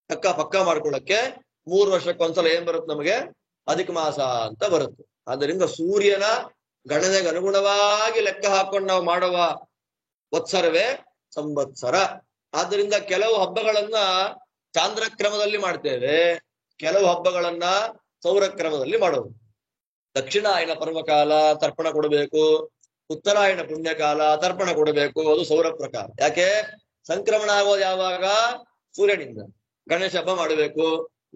A: ಲೆಕ್ಕ ಪಕ್ಕ ಮಾಡ್ಕೊಳ್ಳಕ್ಕೆ 3 ವರ್ಷಕ್ಕೊಂದ್ಸಲ ಏನ್ ಬರುತ್ತೆ? ನಮಗೆ ಅಧಿಕ ಮಾಸ ಅಂತ ಬರುತ್ತೆ. ಆದ್ದರಿಂದ ಸೂರ್ಯನ ಗಣನೆಗೆ ಅನುಗುಣವಾಗಿ ಲೆಕ್ಕ ಹಾಕೊಂಡು ನಾವು ಮಾಡುವ ವತ್ಸರವೇ ಸಂವತ್ಸರ. ಆದ್ದರಿಂದ ಕೆಲವು ಹಬ್ಬಗಳನ್ನ ಚಾಂದ್ರಕ್ರಮದಲ್ಲಿ ಮಾಡ್ತೇವೆ, ಕೆಲವು ಹಬ್ಬಗಳನ್ನ ಸೌರಕ್ರಮದಲ್ಲಿ ಮಾಡೋದು. ದಕ್ಷಿಣಾಯನ ಪರ್ವಕಾಲ ತರ್ಪಣ ಕೊಡಬೇಕು, ಉತ್ತರಾಯಣ ಪುಣ್ಯಕಾಲ ತರ್ಪಣ ಕೊಡಬೇಕು, ಅದು ಸೌರ ಪ್ರಕಾರ. ಯಾಕೆ? ಸಂಕ್ರಮಣ ಆಗೋದು ಯಾವಾಗ? ಸೂರ್ಯನಿಂದ. ಗಣೇಶ ಹಬ್ಬ ಮಾಡಬೇಕು,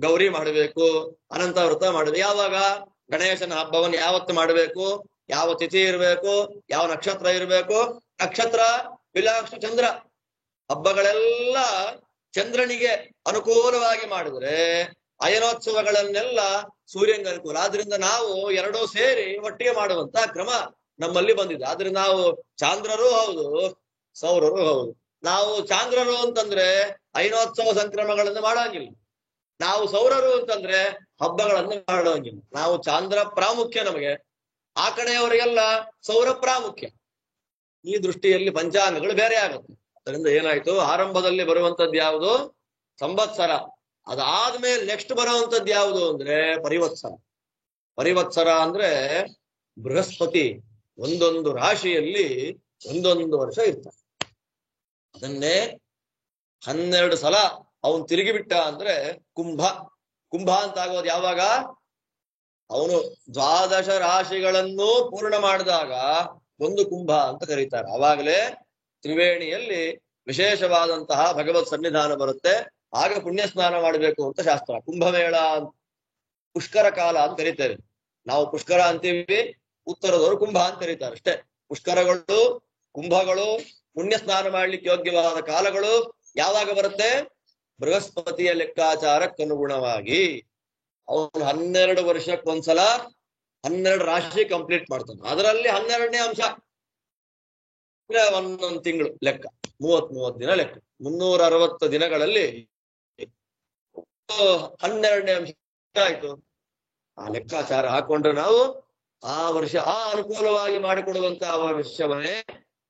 A: ಗೌರಿ ಮಾಡಬೇಕು, ಅನಂತ ವ್ರತ ಮಾಡಬೇಕು. ಯಾವಾಗ? ಗಣೇಶನ ಹಬ್ಬವನ್ನು ಯಾವತ್ತು ಮಾಡಬೇಕು, ಯಾವ ತಿಥಿ ಇರಬೇಕು, ಯಾವ ನಕ್ಷತ್ರ ಇರಬೇಕು. ನಕ್ಷತ್ರ ವಿಲಾಕ್ಷ ಚಂದ್ರ. ಹಬ್ಬಗಳೆಲ್ಲ ಚಂದ್ರನಿಗೆ ಅನುಕೂಲವಾಗಿ ಮಾಡಿದ್ರೆ ಅಯನೋತ್ಸವಗಳನ್ನೆಲ್ಲ ಸೂರ್ಯನಿಗೆ ಅನುಕೂಲ. ಆದ್ರಿಂದ ನಾವು 2 ಸೇರಿ ಒಟ್ಟಿಗೆ ಮಾಡುವಂತ ಕ್ರಮ ನಮ್ಮಲ್ಲಿ ಬಂದಿದೆ. ಆದ್ರೆ ನಾವು ಚಾಂದ್ರರೂ ಹೌದು, ಸೌರರು ಹೌದು. ನಾವು ಚಾಂದ್ರರು ಅಂತಂದ್ರೆ ಅಯನೋತ್ಸವ ಸಂಕ್ರಮಗಳನ್ನು ಮಾಡೋಂಗಿಲ್ಲ. ನಾವು ಸೌರರು ಅಂತಂದ್ರೆ ಹಬ್ಬಗಳನ್ನು ಮಾಡೋಂಗಿಲ್ಲ. ನಾವು ಚಾಂದ್ರ ಪ್ರಾಮುಖ್ಯ ನಮಗೆ, ಆ ಕಡೆಯವರಿಗೆಲ್ಲ ಸೌರ ಪ್ರಾಮುಖ್ಯ. ಈ ದೃಷ್ಟಿಯಲ್ಲಿ ಪಂಚಾಂಗಗಳು ಬೇರೆ ಆಗುತ್ತೆ. ಅದರಿಂದ ಏನಾಯ್ತು, ಆರಂಭದಲ್ಲಿ ಬರುವಂತದ್ದು ಯಾವುದು? ಸಂವತ್ಸರ. ಅದಾದ್ಮೇಲೆ ನೆಕ್ಸ್ಟ್ ಬರುವಂತದ್ದು ಯಾವುದು ಅಂದ್ರೆ ಪರಿವತ್ಸರ. ಪರಿವತ್ಸರ ಅಂದ್ರೆ ಬೃಹಸ್ಪತಿ ಒಂದೊಂದು ರಾಶಿಯಲ್ಲಿ 1 ವರ್ಷ ಇರ್ತಾನೆ. ಅದನ್ನೇ 12 ಸಲ ಅವನು ತಿರುಗಿಬಿಟ್ಟ ಅಂದ್ರೆ ಕುಂಭ. ಕುಂಭ ಅಂತ ಆಗೋದು ಯಾವಾಗ? ಅವನು 12 ರಾಶಿಗಳನ್ನು ಪೂರ್ಣ ಮಾಡಿದಾಗ 1 ಕುಂಭ ಅಂತ ಕರೀತಾರೆ. ಅವಾಗಲೇ ತ್ರಿವೇಣಿಯಲ್ಲಿ ವಿಶೇಷವಾದಂತಹ ಭಗವತ್ ಸನ್ನಿಧಾನ ಬರುತ್ತೆ. ಆಗ ಪುಣ್ಯ ಸ್ನಾನ ಮಾಡಬೇಕು ಅಂತ ಶಾಸ್ತ್ರ. ಕುಂಭಮೇಳ, ಪುಷ್ಕರ ಕಾಲ ಅಂತ ಕರೀತೇವೆ ನಾವು. ಪುಷ್ಕರ ಅಂತೀವಿ, ಉತ್ತರದವರು ಕುಂಭ ಅಂತ ಕರೀತಾರೆ ಅಷ್ಟೇ. ಪುಷ್ಕರಗಳು, ಕುಂಭಗಳು, ಪುಣ್ಯ ಸ್ನಾನ ಮಾಡ್ಲಿಕ್ಕೆ ಯೋಗ್ಯವಾದ ಕಾಲಗಳು ಯಾವಾಗ ಬರುತ್ತೆ? ಬೃಹಸ್ಪತಿಯ ಲೆಕ್ಕಾಚಾರಕ್ಕನುಗುಣವಾಗಿ. ಅವನು 12 ವರ್ಷಕ್ಕೊಂದ್ಸಲ 12 ರಾಶಿ ಕಂಪ್ಲೀಟ್ ಮಾಡ್ತಾನೆ. ಅದರಲ್ಲಿ 12ನೇ ಅಂಶ ಒಂದೊಂದು ತಿಂಗಳು ಲೆಕ್ಕ, 30 ದಿನ ಲೆಕ್ಕ. 360 ದಿನಗಳಲ್ಲಿ 12ನೇ ಅಂಶ ಆಯ್ತು. ಆ ಲೆಕ್ಕಾಚಾರ ಹಾಕೊಂಡ್ರೆ ನಾವು ಆ ವರ್ಷ ಆ ಅನುಕೂಲವಾಗಿ ಮಾಡಿಕೊಡುವಂತ ವರ್ಷವನ್ನೇ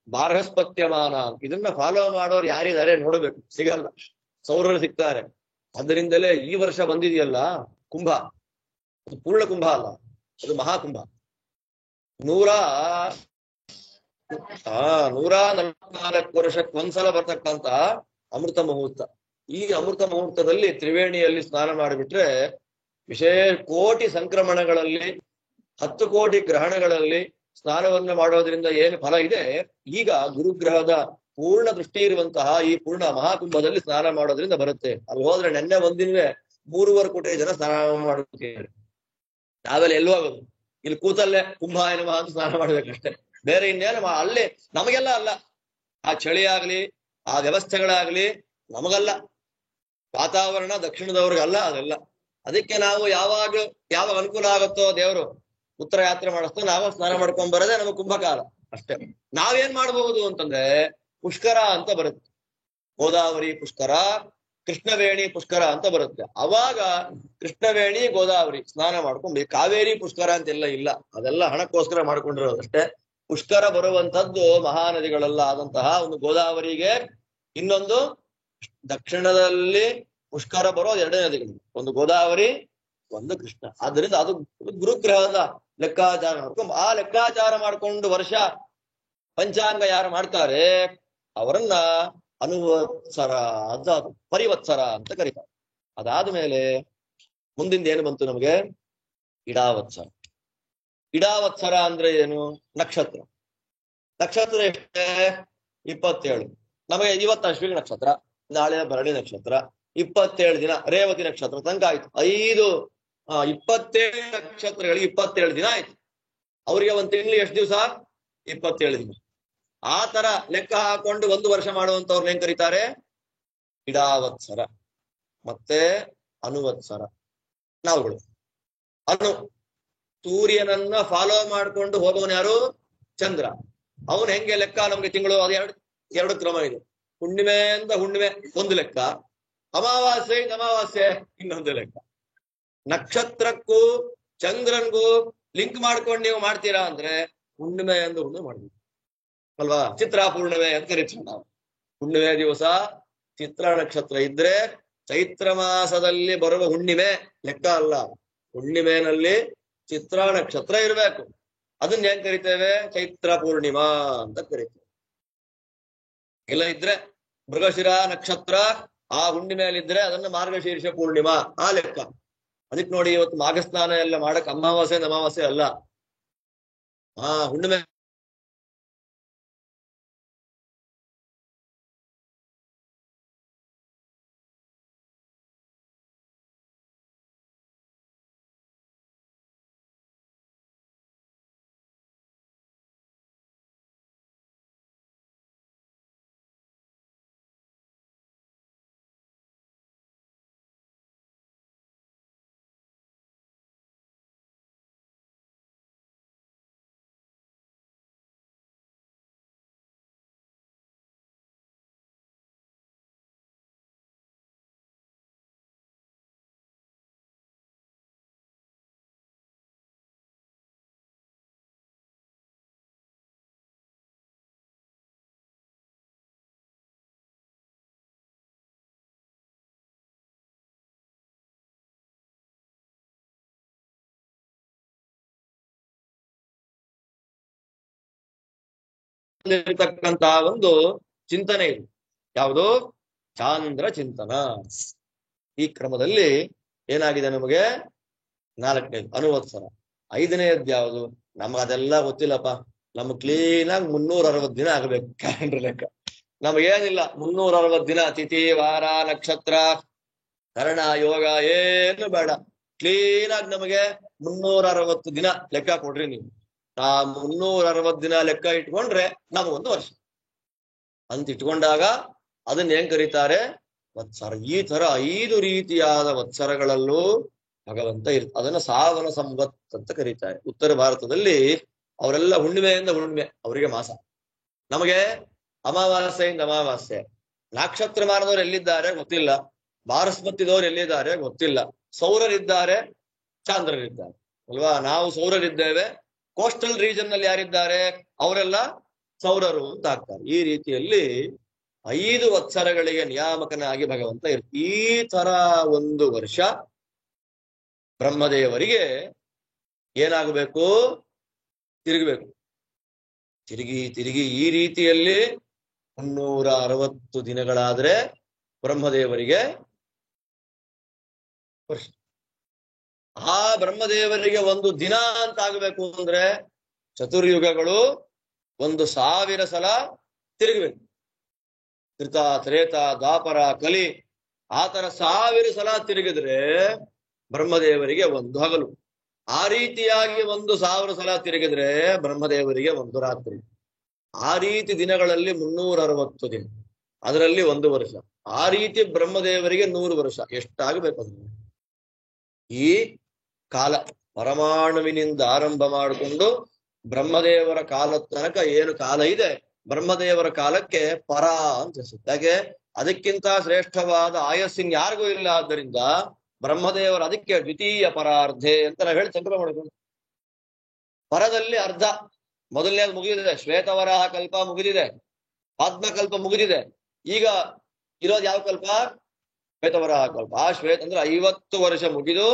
A: ಬಾರ್ಹಸ್ಪತ್ಯಮಾನ. ಇದನ್ನ ಫಾಲೋ ಮಾಡೋರು ಯಾರಿದ್ದಾರೆ ನೋಡ್ಬೇಕು, ಸಿಗಲ್ಲ. ಸೌರರು ಸಿಗ್ತಾರೆ. ಅದರಿಂದಲೇ ಈ ವರ್ಷ ಬಂದಿದೆಯಲ್ಲ ಕುಂಭ, ಅದು ಪೂರ್ಣ ಕುಂಭ ಅಲ್ಲ, ಅದು ಮಹಾಕುಂಭ. 144 ವರ್ಷಕ್ಕೊಂದ್ಸಲ ಬರ್ತಕ್ಕಂತ ಅಮೃತ ಮುಹೂರ್ತ. ಈ ಅಮೃತ ಮುಹೂರ್ತದಲ್ಲಿ ತ್ರಿವೇಣಿಯಲ್ಲಿ ಸ್ನಾನ ಮಾಡಿಬಿಟ್ರೆ ವಿಶೇಷ ಕೋಟಿ ಸಂಕ್ರಮಣಗಳಲ್ಲಿ 10 ಕೋಟಿ ಗ್ರಹಣಗಳಲ್ಲಿ ಸ್ನಾನವನ್ನ ಮಾಡೋದ್ರಿಂದ ಏನು ಫಲ ಇದೆ, ಈಗ ಗುರುಗ್ರಹದ ಪೂರ್ಣ ದೃಷ್ಟಿ ಇರುವಂತಹ ಈ ಪೂರ್ಣ ಮಹಾಕುಂಭದಲ್ಲಿ ಸ್ನಾನ ಮಾಡೋದ್ರಿಂದ ಬರುತ್ತೆ. ಅಲ್ಲಿ ಹೋದ್ರೆ ನೆನ್ನೆ ಒಂದಿನವೇ 3.5 ಕೋಟಿ ಜನ ಸ್ನಾನ ಮಾಡುತ್ತಾರೆ. ನಾವೆಲ್ಲ ಎಲ್ಲೂ ಆಗೋದು, ಇಲ್ಲಿ ಕೂತಲ್ಲೇ ಕುಂಭಾಯನ ಅಂತ ಸ್ನಾನ ಮಾಡ್ಬೇಕಷ್ಟೇ. ಬೇರೆ ಇನ್ನೇನು ಅಲ್ಲೇ ನಮಗೆಲ್ಲ ಅಲ್ಲ, ಆ ಚಳಿ ಆಗ್ಲಿ ಆ ವ್ಯವಸ್ಥೆಗಳಾಗ್ಲಿ ನಮಗಲ್ಲ, ವಾತಾವರಣ ದಕ್ಷಿಣದವ್ರಿಗಲ್ಲ ಅದೆಲ್ಲ. ಅದಕ್ಕೆ ನಾವು ಯಾವಾಗ ಅನುಕೂಲ ಆಗುತ್ತೋ ದೇವರು ಉತ್ತರ ಯಾತ್ರೆ ಮಾಡಿಸ್ತೋ ನಾವು ಸ್ನಾನ ಮಾಡ್ಕೊಂಡ್ ಬರೋದೇ ನಮಗೆ ಕುಂಭಕಾಲ ಅಷ್ಟೇ. ನಾವೇನ್ ಮಾಡಬಹುದು ಅಂತಂದ್ರೆ ಪುಷ್ಕರ ಅಂತ ಬರುತ್ತೆ, ಗೋದಾವರಿ ಪುಷ್ಕರ, ಕೃಷ್ಣವೇಣಿ ಪುಷ್ಕರ ಅಂತ ಬರುತ್ತೆ. ಅವಾಗ ಕೃಷ್ಣವೇಣಿ ಗೋದಾವರಿ ಸ್ನಾನ ಮಾಡ್ಕೊಂಡು, ಕಾವೇರಿ ಪುಷ್ಕರ ಅಂತೆಲ್ಲ ಇಲ್ಲ, ಅದೆಲ್ಲ ಹಣಕ್ಕೋಸ್ಕರ ಮಾಡ್ಕೊಂಡಿರೋದಷ್ಟೇ. ಪುಷ್ಕರ ಬರುವಂತದ್ದು ಮಹಾನದಿಗಳೆಲ್ಲ ಆದಂತಹ ಒಂದು ಗೋದಾವರಿಗೆ, ಇನ್ನೊಂದು ದಕ್ಷಿಣದಲ್ಲಿ ಪುಷ್ಕರ ಬರೋ ಎರಡೇ ನದಿಗಳು, ಒಂದು ಗೋದಾವರಿ ಒಂದು ಕೃಷ್ಣ. ಆದ್ದರಿಂದ ಅದು ಗುರುಗ್ರಹದ ಲೆಕ್ಕಾಚಾರ ಮಾಡ್ಕೊಂಡು, ಆ ಲೆಕ್ಕಾಚಾರ ಮಾಡ್ಕೊಂಡು ವರ್ಷ ಪಂಚಾಂಗ ಯಾರು ಮಾಡ್ತಾರೆ ಅವರನ್ನ ಅನುವತ್ಸರ ಅಂತ, ಪರಿವತ್ಸರ ಅಂತ ಕರೀತಾರೆ. ಅದಾದ್ಮೇಲೆ ಮುಂದಿಂದ ಏನು ಬಂತು ನಮಗೆ? ಇಡಾವತ್ಸರ. ಇಡಾವತ್ಸರ ಅಂದ್ರೆ ಏನು? ನಕ್ಷತ್ರ. ನಕ್ಷತ್ರ ಎಷ್ಟೇ? 27. ನಮಗೆ ಇವತ್ತು ಅಶ್ವಿನಿ ನಕ್ಷತ್ರ, ನಾಳೆ ಭರಣಿ ನಕ್ಷತ್ರ, 27 ದಿನ ರೇವತಿ ನಕ್ಷತ್ರ ತನಕ ಆಯ್ತು. 27 ನಕ್ಷತ್ರಗಳಿಗೆ 27 ದಿನ ಆಯ್ತು. ಅವ್ರಿಗೆ ಒಂದು ತಿಂಗಳು ಎಷ್ಟು ದಿವಸ? 27 ದಿನ. ಆ ತರ ಲೆಕ್ಕ ಹಾಕೊಂಡು ಒಂದು ವರ್ಷ ಮಾಡುವಂತವ್ರನ್ನ ಏನ್ ಕರೀತಾರೆ? ಇಡಾವತ್ಸರ. ಮತ್ತೆ ಅನುವತ್ಸರ. ನಾವುಗಳು ಸೂರ್ಯನನ್ನ ಫಾಲೋ ಮಾಡ್ಕೊಂಡು ಹೋಗೋನು ಯಾರು? ಚಂದ್ರ. ಅವನು ಹೆಂಗೆ ಲೆಕ್ಕ ನಮ್ಗೆ ತಿಂಗಳು? ಅದು ಎರಡು ಕ್ರಮ ಇದೆ. ಹುಣ್ಣಿಮೆಯಿಂದ ಹುಣ್ಣಿಮೆ ಒಂದು ಲೆಕ್ಕ, ಅಮಾವಾಸ್ಯೆಯಿಂದ ಅಮಾವಾಸ್ಯೆ ಇನ್ನೊಂದು ಲೆಕ್ಕ. ನಕ್ಷತ್ರಕ್ಕೂ ಚಂದ್ರನ್ಗೂ ಲಿಂಕ್ ಮಾಡ್ಕೊಂಡು ನೀವು ಮಾಡ್ತೀರಾ ಅಂದ್ರೆ ಹುಣ್ಣಿಮೆ ಎಂದು ಹುಣ್ಣಿಮೆ ಮಾಡ್ಬೇಕು ಅಲ್ವಾ? ಚಿತ್ರ ಪೂರ್ಣಿಮೆ ಅಂತ ಕರಿತೀವಿ ನಾವು. ಹುಣ್ಣಿಮೆ ದಿವಸ ಚಿತ್ರ ನಕ್ಷತ್ರ ಇದ್ರೆ ಚೈತ್ರ ಮಾಸದಲ್ಲಿ ಬರುವ ಹುಣ್ಣಿಮೆ ಲೆಕ್ಕ ಅಲ್ಲ, ಹುಣ್ಣಿಮೆನಲ್ಲಿ ಚಿತ್ರ ನಕ್ಷತ್ರ ಇರ್ಬೇಕು. ಅದನ್ನ ಏನ್ ಕರಿತೇವೆ? ಚೈತ್ರ ಪೂರ್ಣಿಮಾ ಅಂತ ಕರಿತೇವೆ. ಇಲ್ಲ ಇದ್ರೆ ಮೃಗಶಿರ ನಕ್ಷತ್ರ ಆ ಹುಣ್ಣಿಮೆಯಲ್ಲಿದ್ರೆ ಅದನ್ನ ಮಾರ್ಗಶೀರ್ಷ ಪೂರ್ಣಿಮಾ ಆ ಲೆಕ್ಕ. ಅದಕ್ಕೆ ನೋಡಿ ಇವತ್ತು ಮಾಘಸ್ನಾನ ಎಲ್ಲ ಮಾಡಕ್ ಅಮಾವಾಸ್ಯೆ ಅಲ್ಲ, ಹುಣ್ಣಿಮೆ ಇರತಕ್ಕಂತಹ ಒಂದು ಚಿಂತನೆ ಇದೆ. ಯಾವುದು? ಚಾಂದ್ರ ಚಿಂತನ. ಈ ಕ್ರಮದಲ್ಲಿ ಏನಾಗಿದೆ ನಮಗೆ? 4ನೇದು ಅನುವತ್ಸರ. 5ನೇದ್ದು ಯಾವುದು? ನಮ್ಗೆ ಅದೆಲ್ಲ ಗೊತ್ತಿಲ್ಲಪ್ಪ. ನಮ್ಗೆ ಕ್ಲೀನ್ ಆಗಿ 360 ದಿನ ಆಗಬೇಕು ಕ್ಯಾಲೆಂಡರ್ ಲೆಕ್ಕ. ನಮಗೇನಿಲ್ಲ 360 ದಿನ ತಿಥಿ ವಾರ ನಕ್ಷತ್ರ ಕರ್ಣ ಯೋಗ ಏನು ಬೇಡ. ಕ್ಲೀನ್ ಆಗಿ ನಮಗೆ 360 ದಿನ ಲೆಕ್ಕ ಕೊಡ್ರಿ ನೀವು. 360 ದಿನ ಲೆಕ್ಕ ಇಟ್ಕೊಂಡ್ರೆ ನಮಗೊಂದು ವರ್ಷ ಅಂತ ಇಟ್ಕೊಂಡಾಗ ಅದನ್ನ ಏನ್ ಕರೀತಾರೆ? ವತ್ಸರ. ಈ ತರ 5 ರೀತಿಯಾದ ವತ್ಸರಗಳಲ್ಲೂ ಭಗವಂತ ಅದನ್ನ ಸಾವನ ಸಂವತ್ ಅಂತ ಕರೀತಾರೆ. ಉತ್ತರ ಭಾರತದಲ್ಲಿ ಅವರೆಲ್ಲ ಹುಣ್ಣಿಮೆಯಿಂದ ಹುಣ್ಣಿಮೆ ಅವರಿಗೆ ಮಾಸ, ನಮಗೆ ಅಮಾವಾಸ್ಯೆಯಿಂದ ಅಮಾವಾಸ್ಯೆ. ನಕ್ಷತ್ರ ಮಾನದವ್ರು ಎಲ್ಲಿದ್ದಾರೆ ಗೊತ್ತಿಲ್ಲ, ಬಾರಸ್ಪತಿದವ್ರು ಎಲ್ಲಿದ್ದಾರೆ ಗೊತ್ತಿಲ್ಲ, ಸೌರರಿದ್ದಾರೆ ಚಾಂದ್ರರಿದ್ದಾರೆ ಅಲ್ವಾ? ನಾವು ಸೌರರಿದ್ದೇವೆ. ಕೋಸ್ಟಲ್ ರೀಜನ್ ನಲ್ಲಿ ಯಾರಿದ್ದಾರೆ ಅವರೆಲ್ಲ ಸೌರರು ಅಂತ ಆಗ್ತಾರೆ. ಈ ರೀತಿಯಲ್ಲಿ 5 ವತ್ಸರಗಳಿಗೆ ನಿಯಾಮಕನಾಗಿ ಭಗವಂತ ಇರ್ತಾರೆ. ಈ ತರ ಒಂದು ವರ್ಷ ಬ್ರಹ್ಮದೇವರಿಗೆ ಏನಾಗಬೇಕು? ತಿರುಗಬೇಕು. ತಿರುಗಿ ಈ ರೀತಿಯಲ್ಲಿ 360 ದಿನಗಳಾದ್ರೆ ಬ್ರಹ್ಮದೇವರಿಗೆ ವರ್ಷ. ಆ ಬ್ರಹ್ಮದೇವರಿಗೆ ಒಂದು ದಿನ ಅಂತ ಆಗ್ಬೇಕು ಅಂದ್ರೆ ಚತುರ್ಯುಗಗಳು 1000 ಸಲ ತಿರುಗಬೇಕು. ತ್ರೇತ ತ್ರೇತ ದ್ವಾಪರ ಕಲಿ ಆ ತರ 1000 ಸಲ ತಿರುಗಿದ್ರೆ ಬ್ರಹ್ಮದೇವರಿಗೆ ಒಂದು ಹಗಲು. ಆ ರೀತಿಯಾಗಿ 1000 ಸಲ ತಿರುಗಿದ್ರೆ ಬ್ರಹ್ಮದೇವರಿಗೆ ಒಂದು ರಾತ್ರಿ. ಆ ರೀತಿ ದಿನಗಳಲ್ಲಿ 360 ದಿನ, ಅದರಲ್ಲಿ 1 ವರ್ಷ. ಆ ರೀತಿ ಬ್ರಹ್ಮದೇವರಿಗೆ 100 ವರ್ಷ. ಎಷ್ಟಾಗಬೇಕು ಅದು? ಈ ಕಾಲ ಪರಮಾಣುವಿನಿಂದ ಆರಂಭ ಮಾಡಿಕೊಂಡು ಬ್ರಹ್ಮದೇವರ ಕಾಲದ ತನಕ ಏನು ಕಾಲ ಇದೆ, ಬ್ರಹ್ಮದೇವರ ಕಾಲಕ್ಕೆ ಪರ ಅಂತ ಹೆಸರು. ಯಾಕೆ? ಅದಕ್ಕಿಂತ ಶ್ರೇಷ್ಠವಾದ ಆಯಸ್ಸಿನ ಯಾರಿಗೂ ಇಲ್ಲ. ಆದ್ದರಿಂದ ಬ್ರಹ್ಮದೇವರ ಅದಕ್ಕೆ ದ್ವಿತೀಯ ಪರಾರ್ಧೆ ಅಂತ ನಾವು ಹೇಳಿ ಸಂಗ್ರಹ ಮಾಡಿಕೊಂಡು, ಪರದಲ್ಲಿ ಅರ್ಧ. ಮೊದಲನೇದು ಮುಗಿದಿದೆ, ಶ್ವೇತವರಾಹ ಕಲ್ಪ ಮುಗಿದಿದೆ, ಆತ್ಮಕಲ್ಪ ಮುಗಿದಿದೆ. ಈಗ ಇರೋದು ಯಾವ ಕಲ್ಪ? ಶ್ವೇತವರಾಹ ಕಲ್ಪ. ಆ ಶ್ವೇತ ಅಂದ್ರೆ 50 ವರ್ಷ ಮುಗಿದು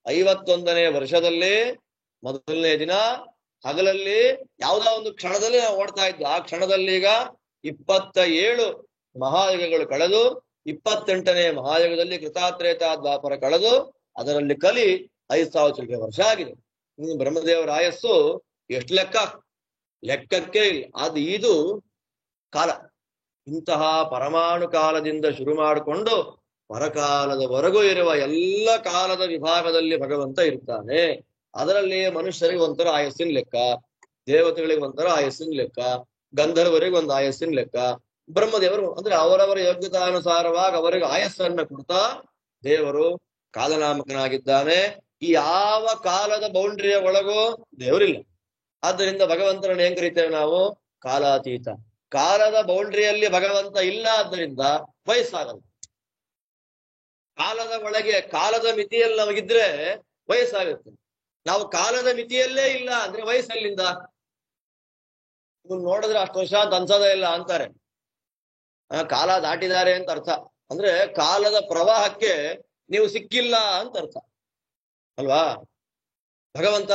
A: 51ನೇ ವರ್ಷದಲ್ಲಿ ಮೊದಲನೇ ದಿನ ಹಗಲಲ್ಲಿ ಯಾವುದೋ ಒಂದು ಕ್ಷಣದಲ್ಲಿ ನಾವು ಓಡ್ತಾ ಇದ್ವಿ. ಆ ಕ್ಷಣದಲ್ಲಿ ಈಗ 27 ಮಹಾಯುಗಗಳು ಕಳೆದು 28ನೇ ಮಹಾಯುಗದಲ್ಲಿ ಕೃತಾತ್ರೇತ ದ್ವಾಪರ ಕಳೆದು ಅದರಲ್ಲಿ ಕಲಿ 5000 ವರ್ಷ ಆಗಿದೆ. ಬ್ರಹ್ಮದೇವರ ಆಯಸ್ಸು ಎಷ್ಟು ಲೆಕ್ಕಕ್ಕೆ ಇಲ್ಲ. ಇದು ಕಾಲ. ಇಂತಹ ಪರಮಾಣು ಕಾಲದಿಂದ ಶುರು ಮಾಡಿಕೊಂಡು ಪರಕಾಲದವರೆಗೂ ಇರುವ ಎಲ್ಲ ಕಾಲದ ವಿಭಾಗದಲ್ಲಿ ಭಗವಂತ ಇರ್ತಾನೆ. ಅದರಲ್ಲಿ ಮನುಷ್ಯರಿಗೆ ಒಂಥರ ಆಯಸ್ಸಿನ ಲೆಕ್ಕ, ದೇವತೆಗಳಿಗೆ ಒಂಥರ ಆಯಸ್ಸಿನ ಲೆಕ್ಕ, ಗಂಧರ್ವರಿಗೆ ಒಂದು ಆಯಸ್ಸಿನ ಲೆಕ್ಕ, ಬ್ರಹ್ಮದೇವರು ಅಂದ್ರೆ ಅವರವರ ಯೋಗ್ಯತಾನುಸಾರವಾಗಿ ಅವರಿಗೆ ಆಯಸ್ಸನ್ನ ಕೊಡ್ತಾ ದೇವರು ಕಾಲನಾಮಕನಾಗಿದ್ದಾನೆ. ಈ ಯಾವ ಕಾಲದ ಬೌಂಡ್ರಿಯ ಒಳಗೂ ದೇವರಿಲ್ಲ. ಆದ್ದರಿಂದ ಭಗವಂತನನ್ನು ಏನ್ ಕರಿತೇವೆ ನಾವು? ಕಾಲಾತೀತ. ಕಾಲದ ಬೌಂಡ್ರಿಯಲ್ಲಿ ಭಗವಂತ ಇಲ್ಲ, ಆದ್ದರಿಂದ ವಯಸ್ಸಾಗಲ್ಲ. ಕಾಲದ ಒಳಗೆ ಕಾಲದ ಮಿತಿಯಲ್ಲಿ ನಮಗಿದ್ರೆ ವಯಸ್ಸಾಗುತ್ತೆ. ನಾವು ಕಾಲದ ಮಿತಿಯಲ್ಲೇ ಇಲ್ಲ ಅಂದ್ರೆ ವಯಸ್ಸಲ್ಲಿಂದ ನೋಡಿದ್ರೆ 10 ವರ್ಷ ಅಂತ ಅನ್ಸೋದೇ ಇಲ್ಲ ಅಂತಾರೆ. ಕಾಲ ದಾಟಿದ್ದಾರೆ ಅಂತ ಅರ್ಥ. ಅಂದ್ರೆ ಕಾಲದ ಪ್ರವಾಹಕ್ಕೆ ನೀವು ಸಿಕ್ಕಿಲ್ಲ ಅಂತ ಅರ್ಥ ಅಲ್ವಾ? ಭಗವಂತ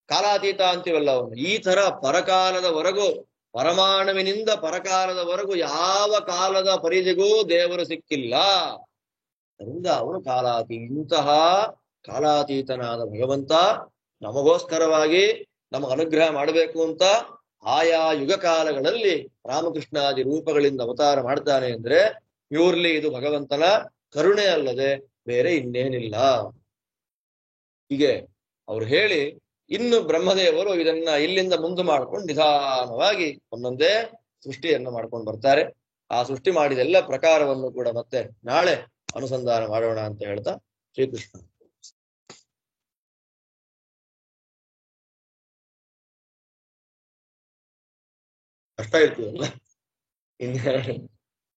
A: ಕಾಲಾತೀತ ಅಂತೀವಲ್ಲ ಅವನು. ಈ ತರ ಪರಕಾಲದವರೆಗೂ, ಪರಮಾಣುವಿನಿಂದ ಪರಕಾಲದವರೆಗೂ ಯಾವ ಕಾಲದ ಪರಿಧಿಗೂ ದೇವರು ಸಿಕ್ಕಿಲ್ಲ. ಅದರಿಂದ ಅವನು ಇಂತಹ ಕಾಲಾತೀತನಾದ ಭಗವಂತ ನಮಗೋಸ್ಕರವಾಗಿ ನಮಗೆ ಅನುಗ್ರಹ ಮಾಡಬೇಕು ಅಂತ ಆಯಾ ಯುಗ ಕಾಲಗಳಲ್ಲಿ ರಾಮಕೃಷ್ಣಾದಿ ರೂಪಗಳಿಂದ ಅವತಾರ ಮಾಡ್ತಾನೆ. ಅಂದ್ರೆ ಪ್ಯೂರ್ಲಿ ಇದು ಭಗವಂತನ ಕರುಣೆ ಅಲ್ಲದೆ ಬೇರೆ ಇನ್ನೇನಿಲ್ಲ. ಹೀಗೆ ಅವ್ರು ಹೇಳಿ ಇನ್ನು ಬ್ರಹ್ಮದೇವರು ಇದನ್ನ ಇಲ್ಲಿಂದ ಮುಂದೆ ಮಾಡ್ಕೊಂಡು ನಿಧಾನವಾಗಿ ಒಂದೊಂದೇ ಸೃಷ್ಟಿಯನ್ನು ಮಾಡ್ಕೊಂಡು ಬರ್ತಾರೆ. ಆ ಸೃಷ್ಟಿ ಮಾಡಿದೆಲ್ಲ ಪ್ರಕಾರವನ್ನು ಕೂಡ ಮತ್ತೆ ನಾಳೆ ಅನುಸಂಧಾನ ಮಾಡೋಣ ಅಂತ ಹೇಳ್ತಾ ಶ್ರೀಕೃಷ್ಣ. ಕಷ್ಟ ಇರ್ತೀವಲ್ಲ ಇನ್ನು